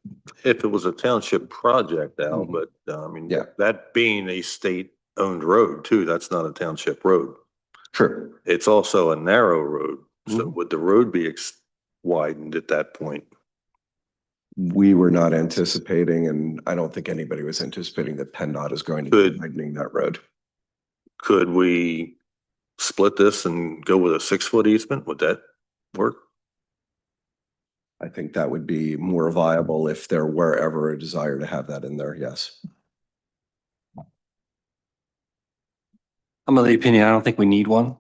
If it was a township project, Al, but I mean, Yeah. that being a state-owned road too, that's not a township road. True. It's also a narrow road. So would the road be widened at that point? We were not anticipating, and I don't think anybody was anticipating that PennDOT is going to be widening that road. Could we split this and go with a 6-foot easement? Would that work? I think that would be more viable if there were ever a desire to have that in there, yes. I'm of the opinion, I don't think we need one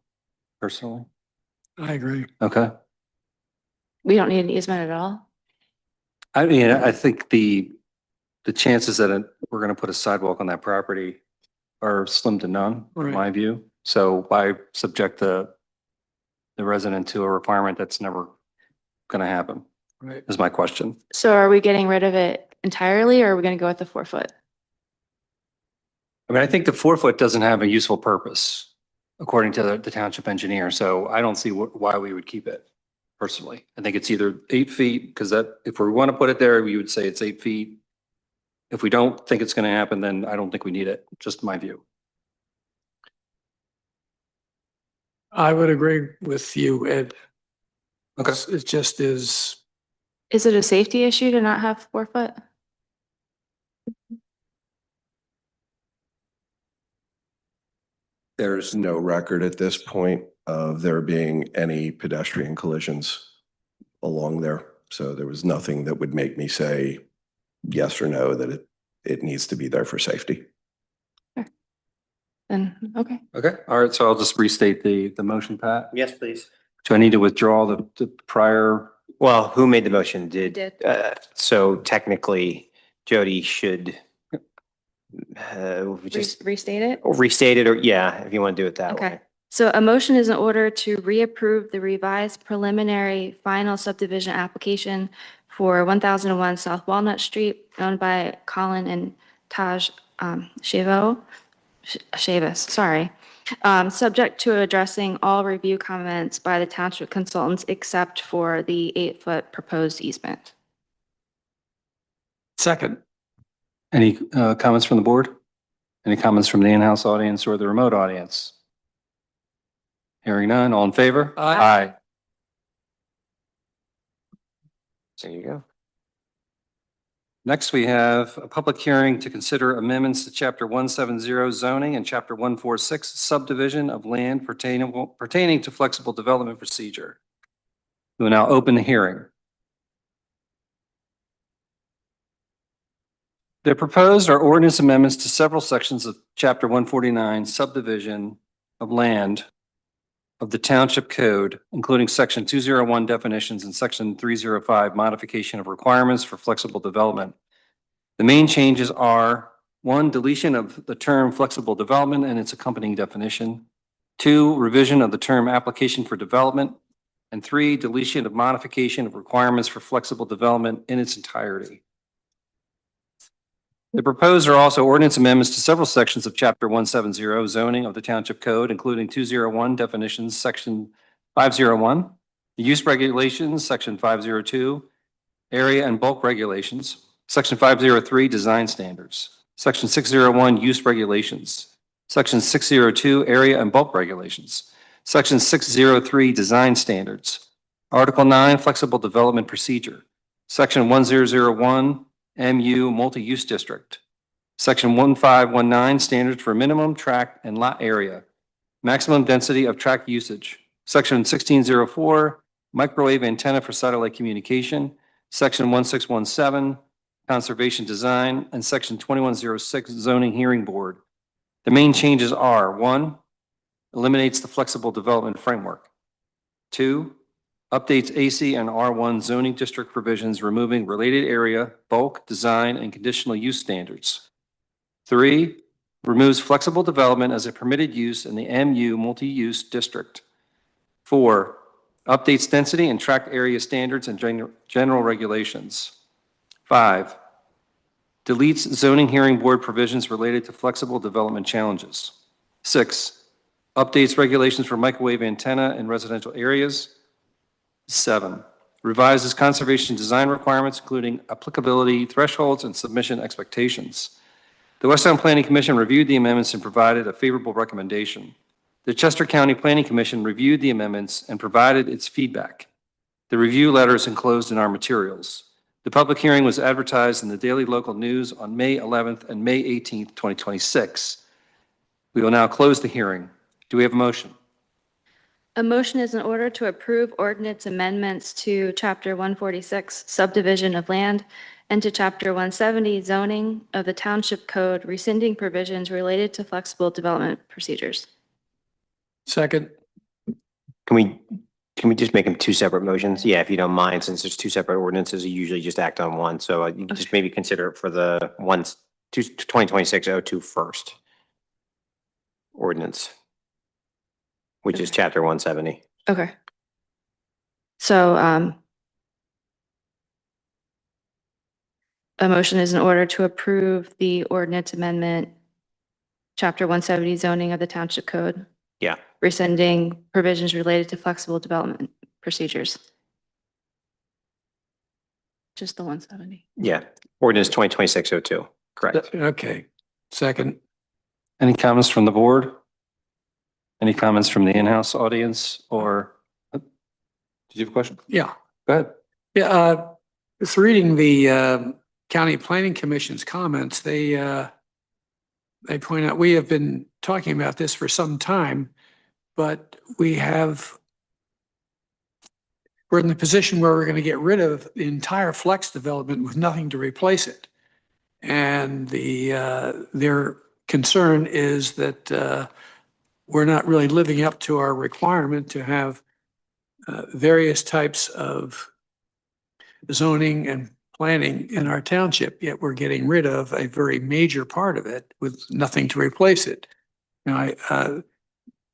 personally. I agree. Okay. We don't need an easement at all? I mean, I think the chances that we're going to put a sidewalk on that property are slim to none, in my view. So why subject the resident to a requirement that's never going to happen? Right. Is my question. So are we getting rid of it entirely or are we going to go with the 4-foot? I mean, I think the 4-foot doesn't have a useful purpose according to the township engineer. So I don't see why we would keep it personally. I think it's either 8 feet, because if we want to put it there, we would say it's 8 feet. If we don't think it's going to happen, then I don't think we need it. Just my view. I would agree with you, Ed. Okay. It just is. Is it a safety issue to not have 4-foot? There's no record at this point of there being any pedestrian collisions along there. So there was nothing that would make me say yes or no that it needs to be there for safety. Then, okay. Okay, all right, so I'll just restate the motion, Pat. Yes, please. Do I need to withdraw the prior? Well, who made the motion? Did, Did. so technically Jody should just Restate it? restate it, or yeah, if you want to do it that way. Okay. So a motion is in order to reapprove the revised preliminary final subdivision application for 1001 South Walnut Street, owned by Colin and Taj Chavis, sorry. Subject to addressing all review comments by the township consultants except for the 8-foot proposed easement. Second. Any comments from the board? Any comments from the in-house audience or the remote audience? Hearing none, all in favor? Aye. There you go. Next, we have a public hearing to consider amendments to Chapter 170 zoning and Chapter 146 subdivision of land pertaining to flexible development procedure. We will now open the hearing. The proposed are ordinance amendments to several sections of Chapter 149 subdivision of land of the Township Code, including Section 201 definitions and Section 305 modification of requirements for flexible development. The main changes are: 1, deletion of the term flexible development and its accompanying definition; 2, revision of the term application for development; and 3, deletion of modification of requirements for flexible development in its entirety. The proposed are also ordinance amendments to several sections of Chapter 170 zoning of the Township Code, including 201 definitions, Section 501, the use regulations, Section 502, area and bulk regulations, Section 503, design standards, Section 601, use regulations, Section 602, area and bulk regulations, Section 603, design standards, Article 9, flexible development procedure, Section 1001, MU multi-use district, Section 1519, standards for minimum tract and lot area, maximum density of tract usage, Section 1604, microwave antenna for satellite communication, Section 1617, conservation design, and Section 2106, zoning hearing board. The main changes are: 1, eliminates the flexible development framework; 2, updates AC and R1 zoning district provisions, removing related area, bulk, design, and conditional use standards; 3, removes flexible development as a permitted use in the MU multi-use district; 4, updates density and tract area standards and general regulations; 5, deletes zoning hearing board provisions related to flexible development challenges; 6, updates regulations for microwave antenna in residential areas; 7, revises conservation design requirements, including applicability thresholds and submission expectations. The West Sound Planning Commission reviewed the amendments and provided a favorable recommendation. The Chester County Planning Commission reviewed the amendments and provided its feedback. The review letter is enclosed in our materials. The public hearing was advertised in the Daily Local News on May 11th and May 18th, 2026. We will now close the hearing. Do we have a motion? A motion is in order to approve ordinance amendments to Chapter 146 subdivision of land and to Chapter 170 zoning of the Township Code, rescinding provisions related to flexible development procedures. Second. Can we just make them two separate motions? Yeah, if you don't mind, since there's two separate ordinances, you usually just act on one. So you can just maybe consider it for the 2026-02 first ordinance, which is Chapter 170. Okay. So, a motion is in order to approve the ordinance amendment, Chapter 170 zoning of the Township Code. Yeah. Rescinding provisions related to flexible development procedures. Just the 170. Yeah, ordinance 2026-02, correct. Okay, second. Any comments from the board? Any comments from the in-house audience or, did you have a question? Yeah, Go ahead. yeah, just reading the County Planning Commission's comments, they they point out, we have been talking about this for some time, but we're in the position where we're going to get rid of the entire flex development with nothing to replace it. And their concern is that we're not really living up to our requirement to have various types of zoning and planning in our township, yet we're getting rid of a very major part of it with nothing to replace it. Now,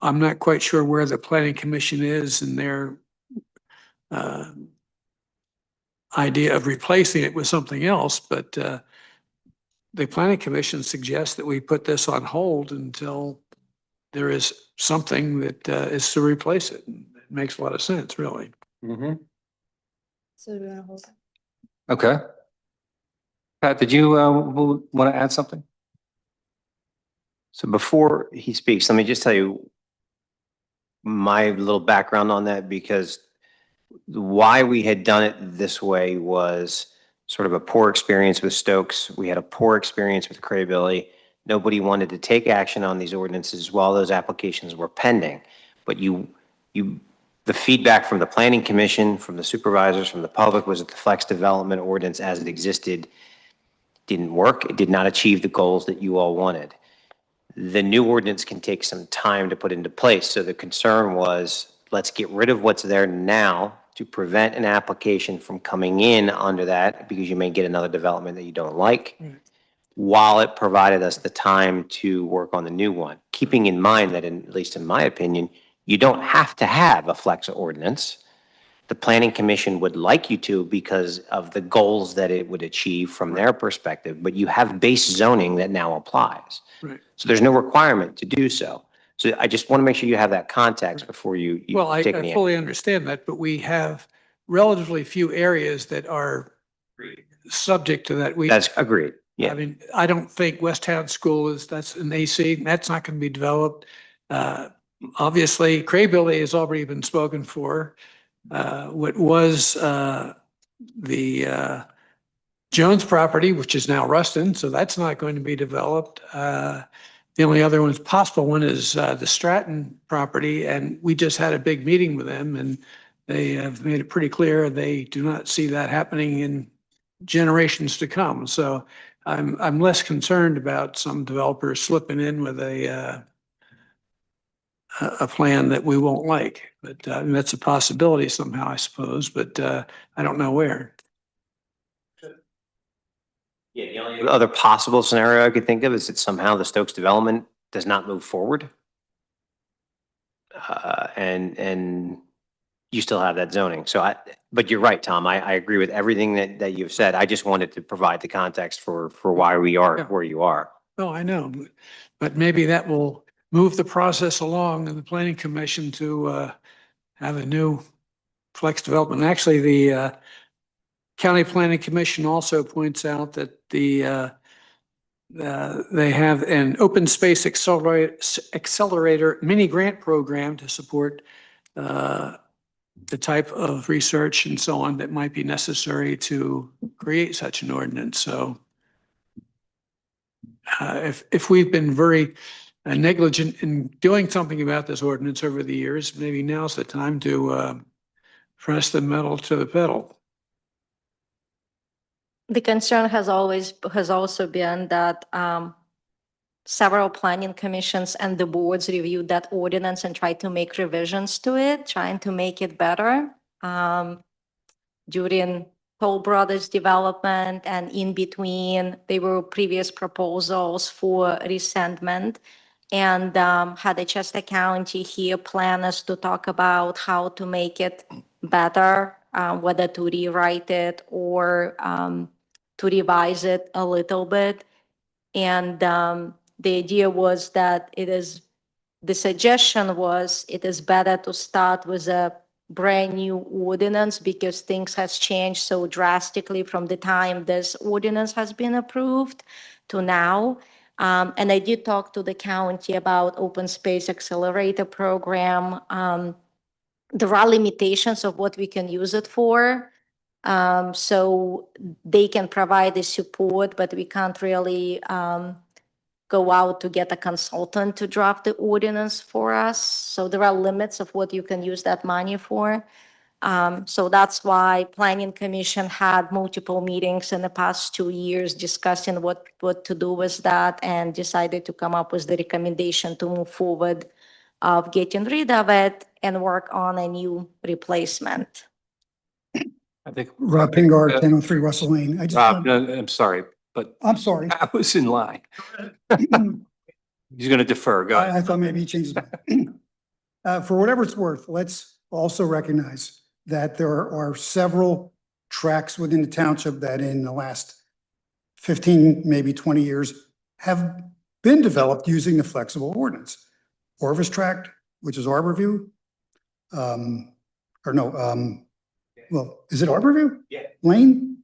I'm not quite sure where the planning commission is in their idea of replacing it with something else, but the planning commission suggests that we put this on hold until there is something that is to replace it. It makes a lot of sense, really. Mm-hmm. So do we want to hold it? Okay. Pat, did you want to add something? So before he speaks, let me just tell you my little background on that, because why we had done it this way was sort of a poor experience with Stokes. We had a poor experience with Craybilly. Nobody wanted to take action on these ordinances while those applications were pending. But the feedback from the planning commission, from the supervisors, from the public was that the flex development ordinance as it existed didn't work. It did not achieve the goals that you all wanted. The new ordinance can take some time to put into place. So the concern was, let's get rid of what's there now to prevent an application from coming in under that, because you may get another development that you don't like, while it provided us the time to work on the new one. Keeping in mind that, at least in my opinion, you don't have to have a flex ordinance. The planning commission would like you to because of the goals that it would achieve from their perspective, but you have base zoning that now applies. Right. So there's no requirement to do so. So I just want to make sure you have that context before you Well, I take any fully understand that, but we have relatively few areas that are subject to that. That's agreed. Yeah. I mean, I don't think West Town School that's an AC, that's not going to be developed. Obviously, Craybilly has already been spoken for. What was the Jones property, which is now Ruston, so that's not going to be developed. The only other one's possible one is the Stratton property, and we just had a big meeting with them, and they have made it pretty clear they do not see that happening in generations to come. So I'm less concerned about some developers slipping in with a plan that we won't like, but that's a possibility somehow, I suppose, but I don't know where. Yeah, the only other possible scenario I could think of is that somehow the Stokes development does not move forward. And you still have that zoning. So but you're right, Tom. I agree with everything that you've said. I just wanted to provide the context for why we are where you are. Oh, I know, but maybe that will move the process along in the planning commission to have a new flex development. Actually, the county planning commission also points out that they have an open space accelerator mini grant program to support the type of research and so on that might be necessary to create such an ordinance. So if we've been very negligent in doing something about this ordinance over the years, maybe now's the time to press the metal to the pedal. The concern has also been that several planning commissions and the boards reviewed that ordinance and tried to make revisions to it, trying to make it better. During Toll Brothers development and in between, there were previous proposals for rescindment. And had the Chester County here plan us to talk about how to make it better, whether to rewrite it or to revise it a little bit. And the idea was that the suggestion was it is better to start with a brand new ordinance because things has changed so drastically from the time this ordinance has been approved to now. And I did talk to the county about open space accelerator program. There are limitations of what we can use it for. So they can provide the support, but we can't really go out to get a consultant to draft the ordinance for us. So there are limits of what you can use that money for. So that's why Planning Commission had multiple meetings in the past 2 years discussing what to do with that and decided to come up with the recommendation to move forward of getting rid of it and work on a new replacement. I think. Rob Pingar, 1003 Russell Lane. I just, Rob, no, I'm sorry, but I'm sorry. I was in line. He's going to defer. Go ahead. I thought maybe he changed his mind. For whatever it's worth, let's also recognize that there are several tracks within the township that in the last 15, maybe 20 years have been developed using the flexible ordinance. Orvis Tract, which is Arborview, well, is it Arborview? Yeah. Lane,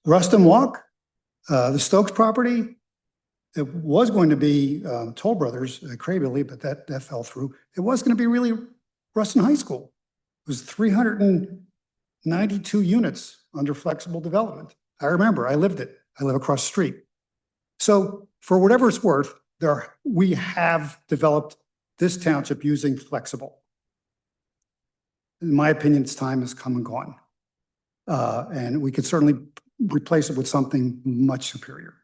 Ruston Walk, the Stokes property. It was going to be Toll Brothers, Crabilly, but that fell through. It was going to be really Ruston High School. It was 392 units under flexible development. I remember, I lived it. I live across the street. So for whatever it's worth, we have developed this township using flexible. In my opinion, its time has come and gone. And we could certainly replace it with something much superior.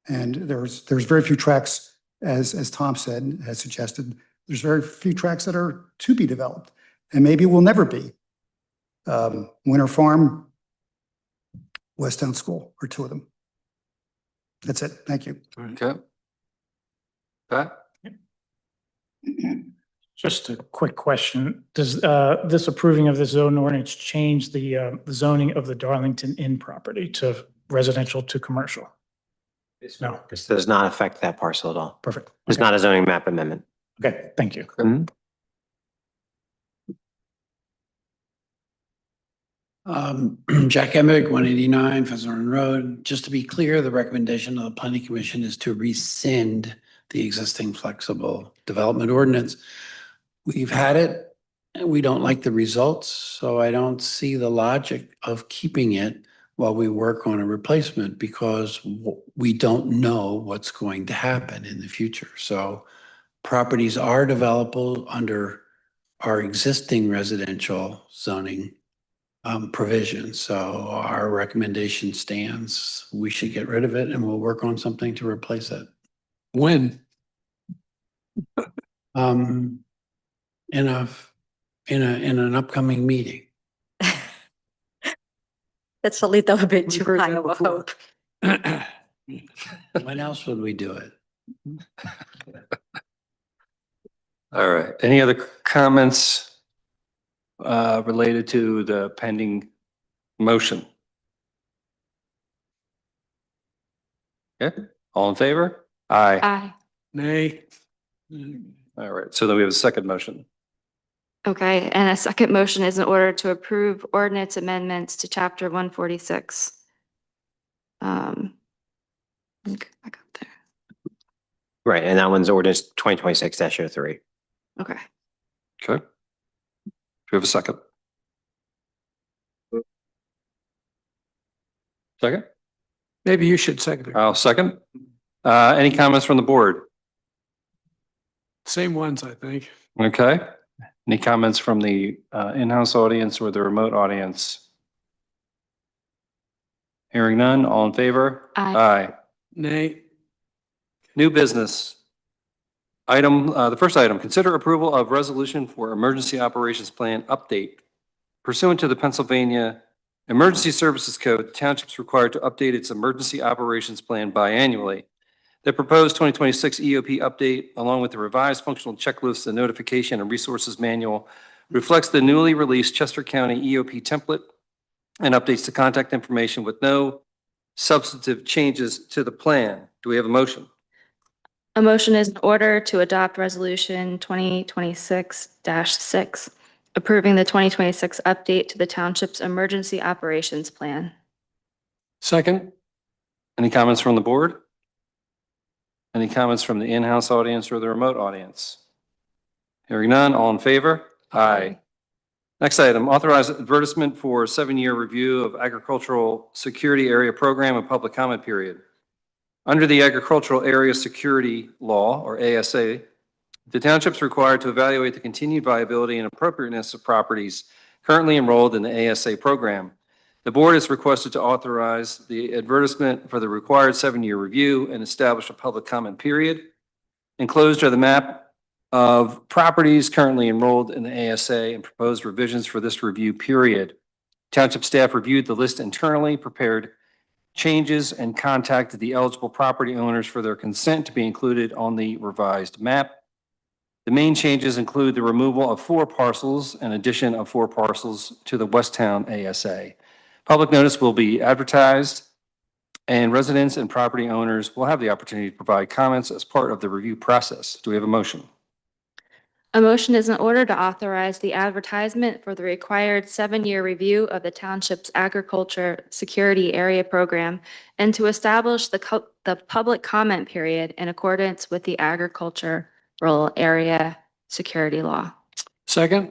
And there's very few tracks, as Tom said, has suggested, there's very few tracks that are to be developed, and maybe will never be. Winter Farm, West Town School are two of them. That's it. Thank you. Okay. Pat? Just a quick question. Does this approving of the zone ordinance change the zoning of the Darlington Inn property to residential to commercial? No. This does not affect that parcel at all. Perfect. It's not a zoning map amendment. Okay, thank you. Jack Emig, 189 Pheasant Run Road. Just to be clear, the recommendation of the Planning Commission is to rescind the existing flexible development ordinance. We've had it and we don't like the results, so I don't see the logic of keeping it while we work on a replacement because we don't know what's going to happen in the future. So properties are developable under our existing residential zoning provision. So our recommendation stands. We should get rid of it and we'll work on something to replace it. When? In an upcoming meeting. That's a little bit too high of a hope. When else would we do it? All right. Any other comments related to the pending motion? Okay. All in favor? Aye. Aye. Nay. All right. So then we have a second motion. Okay, and a second motion is in order to approve ordinance amendments to chapter 146. Let me go back up there. Right, and that one's ordinance 2026-03. Okay. Okay. Do we have a second? Second? Maybe you should second it. I'll second. Any comments from the board? Same ones, I think. Okay. Any comments from the in-house audience or the remote audience? Hearing none, all in favor? Aye. Aye. Nay. New business. The first item, consider approval of resolution for emergency operations plan update. Pursuant to the Pennsylvania Emergency Services Code, the township is required to update its emergency operations plan biannually. The proposed 2026 EOP update, along with the revised functional checklist, the notification and resources manual, reflects the newly released Chester County EOP template and updates the contact information with no substantive changes to the plan. Do we have a motion? A motion is in order to adopt resolution 2026-6, approving the 2026 update to the township's emergency operations plan. Second. Any comments from the board? Any comments from the in-house audience or the remote audience? Hearing none, all in favor? Aye. Next item, authorize advertisement for 7-year review of agricultural security area program and public comment period. Under the Agricultural Area Security Law, or ASA, the township's required to evaluate the continued viability and appropriateness of properties currently enrolled in the ASA program. The board is requested to authorize the advertisement for the required 7-year review and establish a public comment period. Enclosed are the map of properties currently enrolled in the ASA and proposed revisions for this review period. Township staff reviewed the list internally, prepared changes, and contacted the eligible property owners for their consent to be included on the revised map. The main changes include the removal of 4 parcels and addition of 4 parcels to the Westtown ASA. Public notice will be advertised, and residents and property owners will have the opportunity to provide comments as part of the review process. Do we have a motion? A motion is in order to authorize the advertisement for the required 7-year review of the township's agriculture security area program and to establish the public comment period in accordance with the agricultural area security law. Second.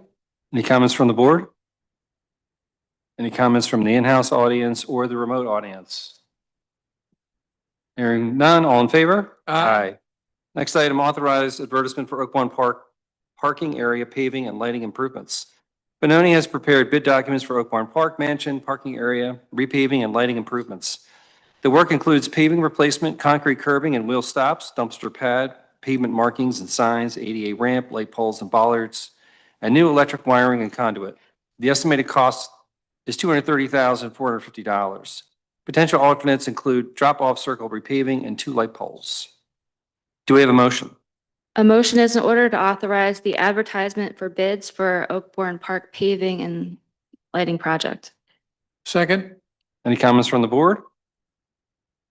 Any comments from the board? Any comments from the in-house audience or the remote audience? Hearing none, all in favor? Aye. Next item, authorized advertisement for Oakbourne Park parking area paving and lighting improvements. Benoni has prepared bid documents for Oakbourne Park Mansion parking area repaving and lighting improvements. The work includes paving replacement, concrete curbing and wheel stops, dumpster pad, pavement markings and signs, ADA ramp, light poles and bollards, and new electric wiring and conduit. The estimated cost is $230,450. Potential alternates include drop-off circle repaving and 2 light poles. Do we have a motion? A motion is in order to authorize the advertisement for bids for Oakbourne Park paving and lighting project. Second. Any comments from the board?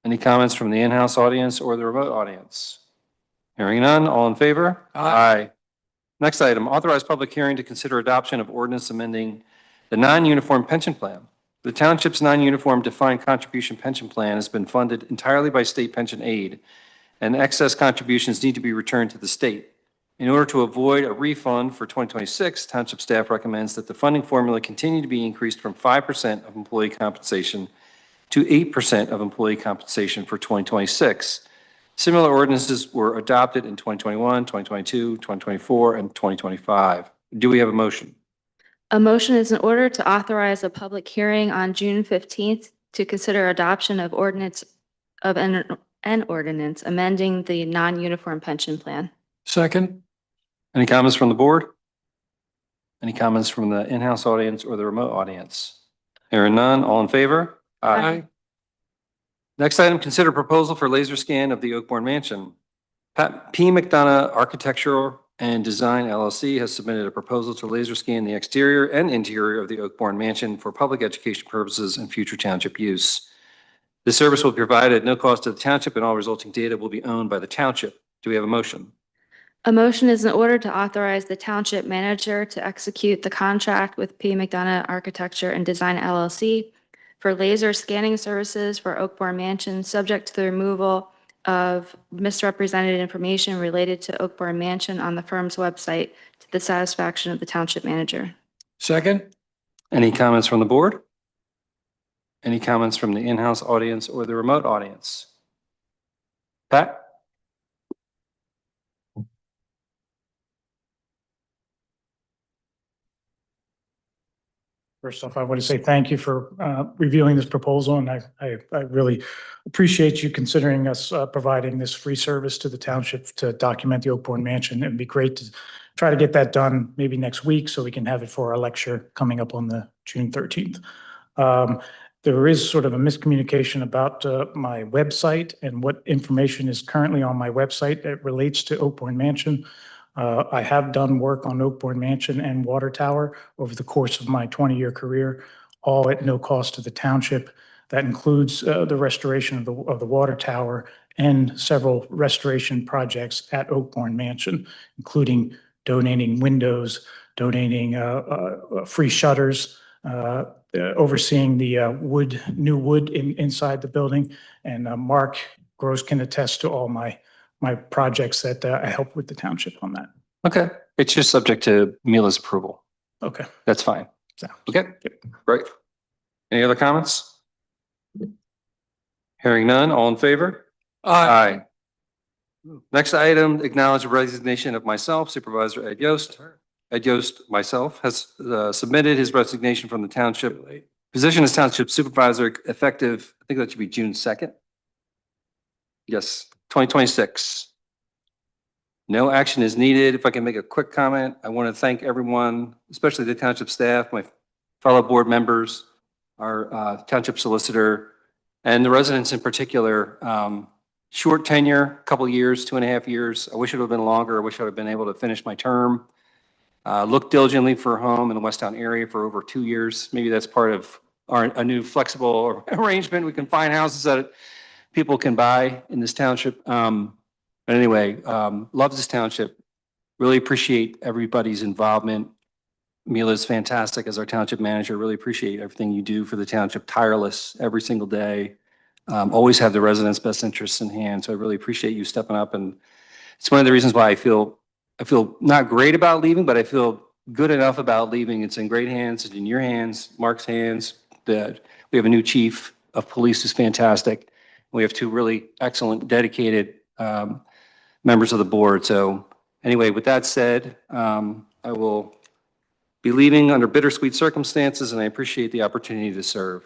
Any comments from the in-house audience or the remote audience? Hearing none, all in favor? Aye. Next item, authorized public hearing to consider adoption of ordinance amending the non-uniform pension plan. The township's non-uniform defined contribution pension plan has been funded entirely by state pension aid, and excess contributions need to be returned to the state. In order to avoid a refund for 2026, township staff recommends that the funding formula continue to be increased from 5% of employee compensation to 8% of employee compensation for 2026. Similar ordinances were adopted in 2021, 2022, 2024, and 2025. Do we have a motion? A motion is in order to authorize a public hearing on June 15th to consider adoption of an ordinance amending the non-uniform pension plan. Second. Any comments from the board? Any comments from the in-house audience or the remote audience? Hearing none, all in favor? Aye. Next item, consider proposal for laser scan of the Oakbourne Mansion. P. McDonough Architectural and Design LLC has submitted a proposal to laser scan the exterior and interior of the Oakbourne Mansion for public education purposes and future township use. This service will be provided at no cost to the township, and all resulting data will be owned by the township. Do we have a motion? A motion is in order to authorize the township manager to execute the contract with P. McDonough Architecture and Design LLC for laser scanning services for Oakbourne Mansion, subject to the removal of misrepresented information related to Oakbourne Mansion on the firm's website to the satisfaction of the township manager. Second. Any comments from the board? Any comments from the in-house audience or the remote audience? Pat? First off, I want to say thank you for reviewing this proposal, and I really appreciate you considering us providing this free service to the township to document the Oakbourne Mansion. It'd be great to try to get that done maybe next week so we can have it for our lecture coming up on the June 13th. There is sort of a miscommunication about my website and what information is currently on my website that relates to Oakbourne Mansion. I have done work on Oakbourne Mansion and Water Tower over the course of my 20-year career, all at no cost to the township. That includes the restoration of the Water Tower and several restoration projects at Oakbourne Mansion, including donating windows, donating free shutters, overseeing the new wood inside the building. And Mark Gross can attest to all my projects that I help with the township on that. Okay. It's just subject to Mila's approval. Okay. That's fine. So, Okay. Great. Any other comments? Hearing none, all in favor? Aye. Next item, acknowledge the resignation of myself, Supervisor Ed Yost. Ed Yost, myself, has submitted his resignation from the township position as township supervisor effective, I think that should be June 2nd. Yes, 2026. No action is needed. If I can make a quick comment, I want to thank everyone, especially the township staff, my fellow board members, our township solicitor, and the residents in particular. Short tenure, couple years, 2.5 years. I wish it would have been longer. I wish I would have been able to finish my term. Looked diligently for a home in the Westtown area for over 2 years. Maybe that's part of a new flexible arrangement. We can find houses that people can buy in this township. But anyway, love this township. Really appreciate everybody's involvement. Mila's fantastic as our township manager. Really appreciate everything you do for the township. Tireless every single day. Always have the residents' best interests in hand. So I really appreciate you stepping up. And it's one of the reasons why I feel not great about leaving, but I feel good enough about leaving. It's in great hands. It's in your hands, Mark's hands. That we have a new chief of police who's fantastic. We have 2 really excellent, dedicated members of the board. So anyway, with that said, I will be leaving under bittersweet circumstances, and I appreciate the opportunity to serve.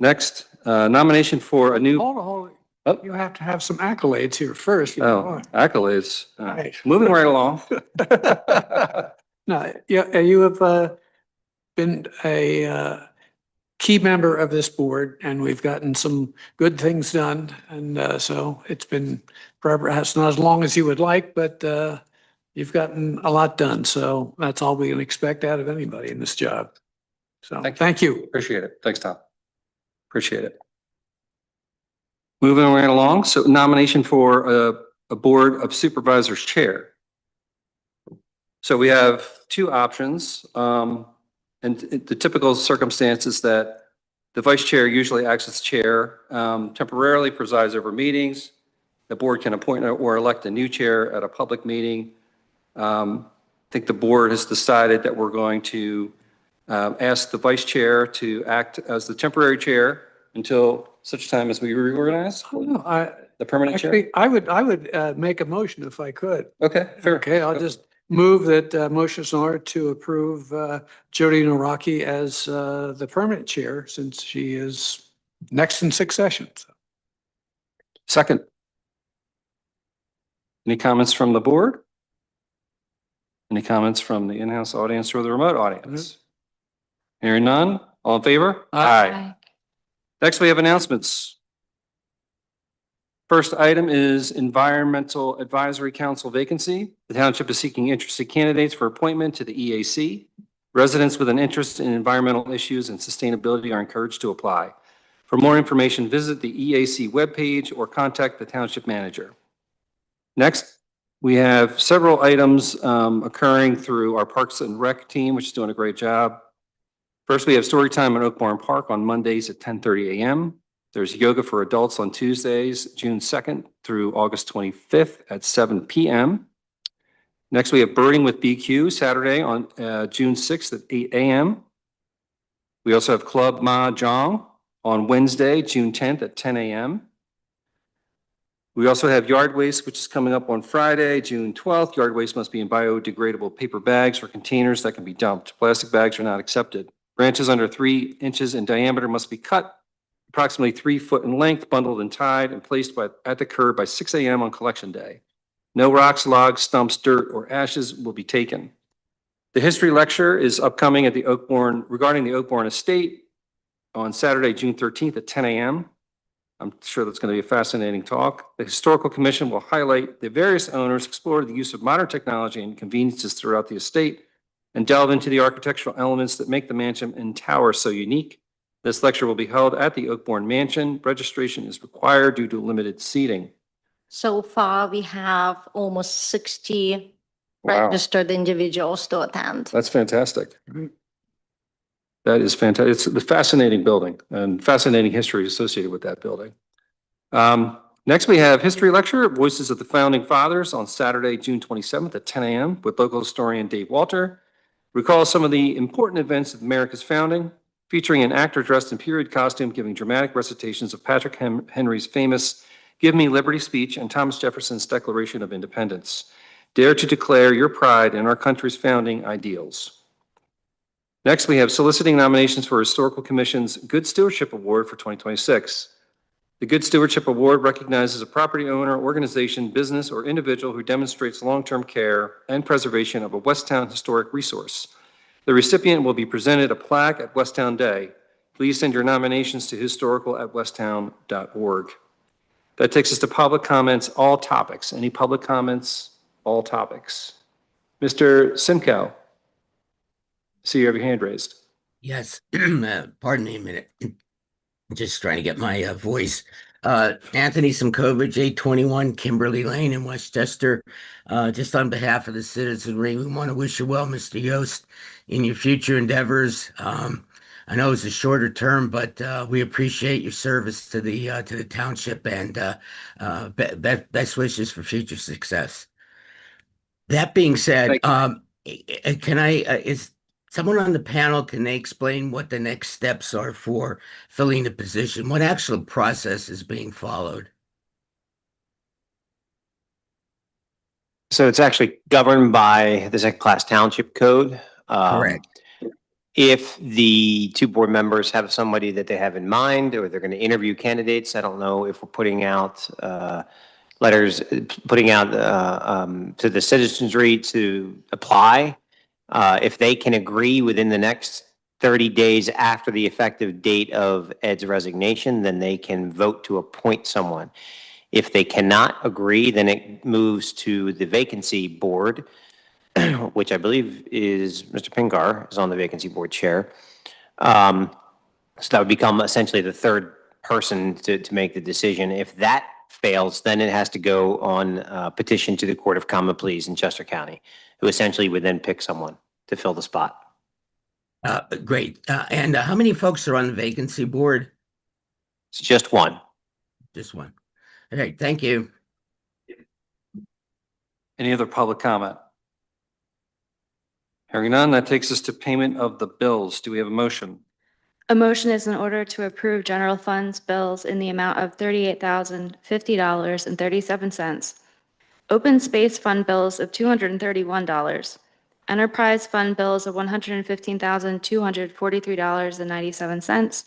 Next, nomination for a new. Hold on. Oh. You have to have some accolades here first. Oh, accolades. Right. Moving right along. No, yeah, you have been a key member of this board, and we've gotten some good things done. And so it's been perhaps not as long as you would like, but you've gotten a lot done. So that's all we can expect out of anybody in this job. So thank you. Appreciate it. Thanks, Tom. Appreciate it. Moving right along. So nomination for a Board of Supervisors chair. So we have 2 options. And the typical circumstance is that the vice chair usually acts as chair, temporarily presides over meetings. The board can appoint or elect a new chair at a public meeting. I think the board has decided that we're going to ask the vice chair to act as the temporary chair until such time as we reorganize. The permanent chair? Actually, I would make a motion if I could. Okay, fair. Okay, I'll just move that motion is in order to approve Jody Noraki as the permanent chair since she is next in succession. Second. Any comments from the board? Any comments from the in-house audience or the remote audience? Hearing none, all in favor? Aye. Next, we have announcements. First item is Environmental Advisory Council vacancy. The township is seeking interested candidates for appointment to the EAC. Residents with an interest in environmental issues and sustainability are encouraged to apply. For more information, visit the EAC webpage or contact the township manager. Next, we have several items occurring through our Parks and Rec team, which is doing a great job. First, we have story time in Oakbourne Park on Mondays at 10:30 a.m. There's yoga for adults on Tuesdays, June 2nd through August 25th at 7 p.m. Next, we have birding with BQ Saturday on June 6th at 8 a.m. We also have Club Mahjong on Wednesday, June 10th at 10 a.m. We also have yard waste, which is coming up on Friday, June 12th. Yard waste must be in biodegradable paper bags or containers that can be dumped. Plastic bags are not accepted. Branches under 3 inches in diameter must be cut approximately 3 foot in length, bundled and tied, and placed at the curb by 6 a.m. on collection day. No rocks, logs, stumps, dirt, or ashes will be taken. The history lecture is upcoming at the regarding the Oakbourne estate on Saturday, June 13th at 10 a.m. I'm sure that's going to be a fascinating talk. The Historical Commission will highlight the various owners, explore the use of modern technology and conveniences throughout the estate, and delve into the architectural elements that make the mansion and tower so unique. This lecture will be held at the Oakbourne Mansion. Registration is required due to limited seating. So far, we have almost 60 Wow. registered individuals to attend. That's fantastic. That is fantastic. It's a fascinating building and fascinating history associated with that building. Next, we have history lecture, Voices of the Founding Fathers, on Saturday, June 27th at 10 a.m. with local historian Dave Walter. Recall some of the important events of America's founding, featuring an actor dressed in period costume giving dramatic recitations of Patrick Henry's famous Give Me Liberty speech, and Thomas Jefferson's Declaration of Independence. Dare to declare your pride in our country's founding ideals. Next, we have soliciting nominations for Historical Commission's Good Stewardship Award for 2026. The Good Stewardship Award recognizes a property owner, organization, business, or individual who demonstrates long-term care and preservation of a Westtown historic resource. The recipient will be presented a plaque at Westtown Day. Please send your nominations to historical@westtown.org. That takes us to public comments, all topics. Any public comments, all topics? Mr. Simcoe, see you have your hand raised. Yes, pardon me a minute. Just trying to get my voice. Anthony Simkovich, 821 Kimberly Lane in Westchester. Just on behalf of the citizenry, we want to wish you well, Mr. Yost, in your future endeavors. I know it's a shorter term, but we appreciate your service to the township, and best wishes for future success. That being said, is someone on the panel, can they explain what the next steps are for filling the position? What actual process is being followed? So it's actually governed by the second class township code. Correct. If the two board members have somebody that they have in mind, or they're going to interview candidates, I don't know if we're putting out letters, putting out to the citizenry to apply. If they can agree within the next 30 days after the effective date of Ed's resignation, then they can vote to appoint someone. If they cannot agree, then it moves to the vacancy board, which I believe is Mr. Pingar is on the vacancy board chair. So that would become essentially the third person to make the decision. If that fails, then it has to go on petition to the Court of Common Pleas in Chester County, who essentially would then pick someone to fill the spot. Great. And how many folks are on the vacancy board? It's just one. Just one. All right, thank you. Any other public comment? Hearing none, that takes us to payment of the bills. Do we have a motion? A motion is in order to approve general funds bills in the amount of $38,050.37, open space fund bills of $231, enterprise fund bills of $115,243.97,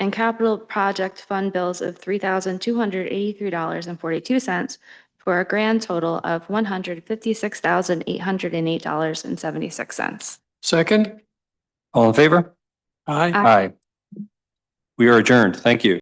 and capital project fund bills of $3,283.42, for a grand total of $156,808.76. Second? All in favor? Aye. Aye. We are adjourned. Thank you.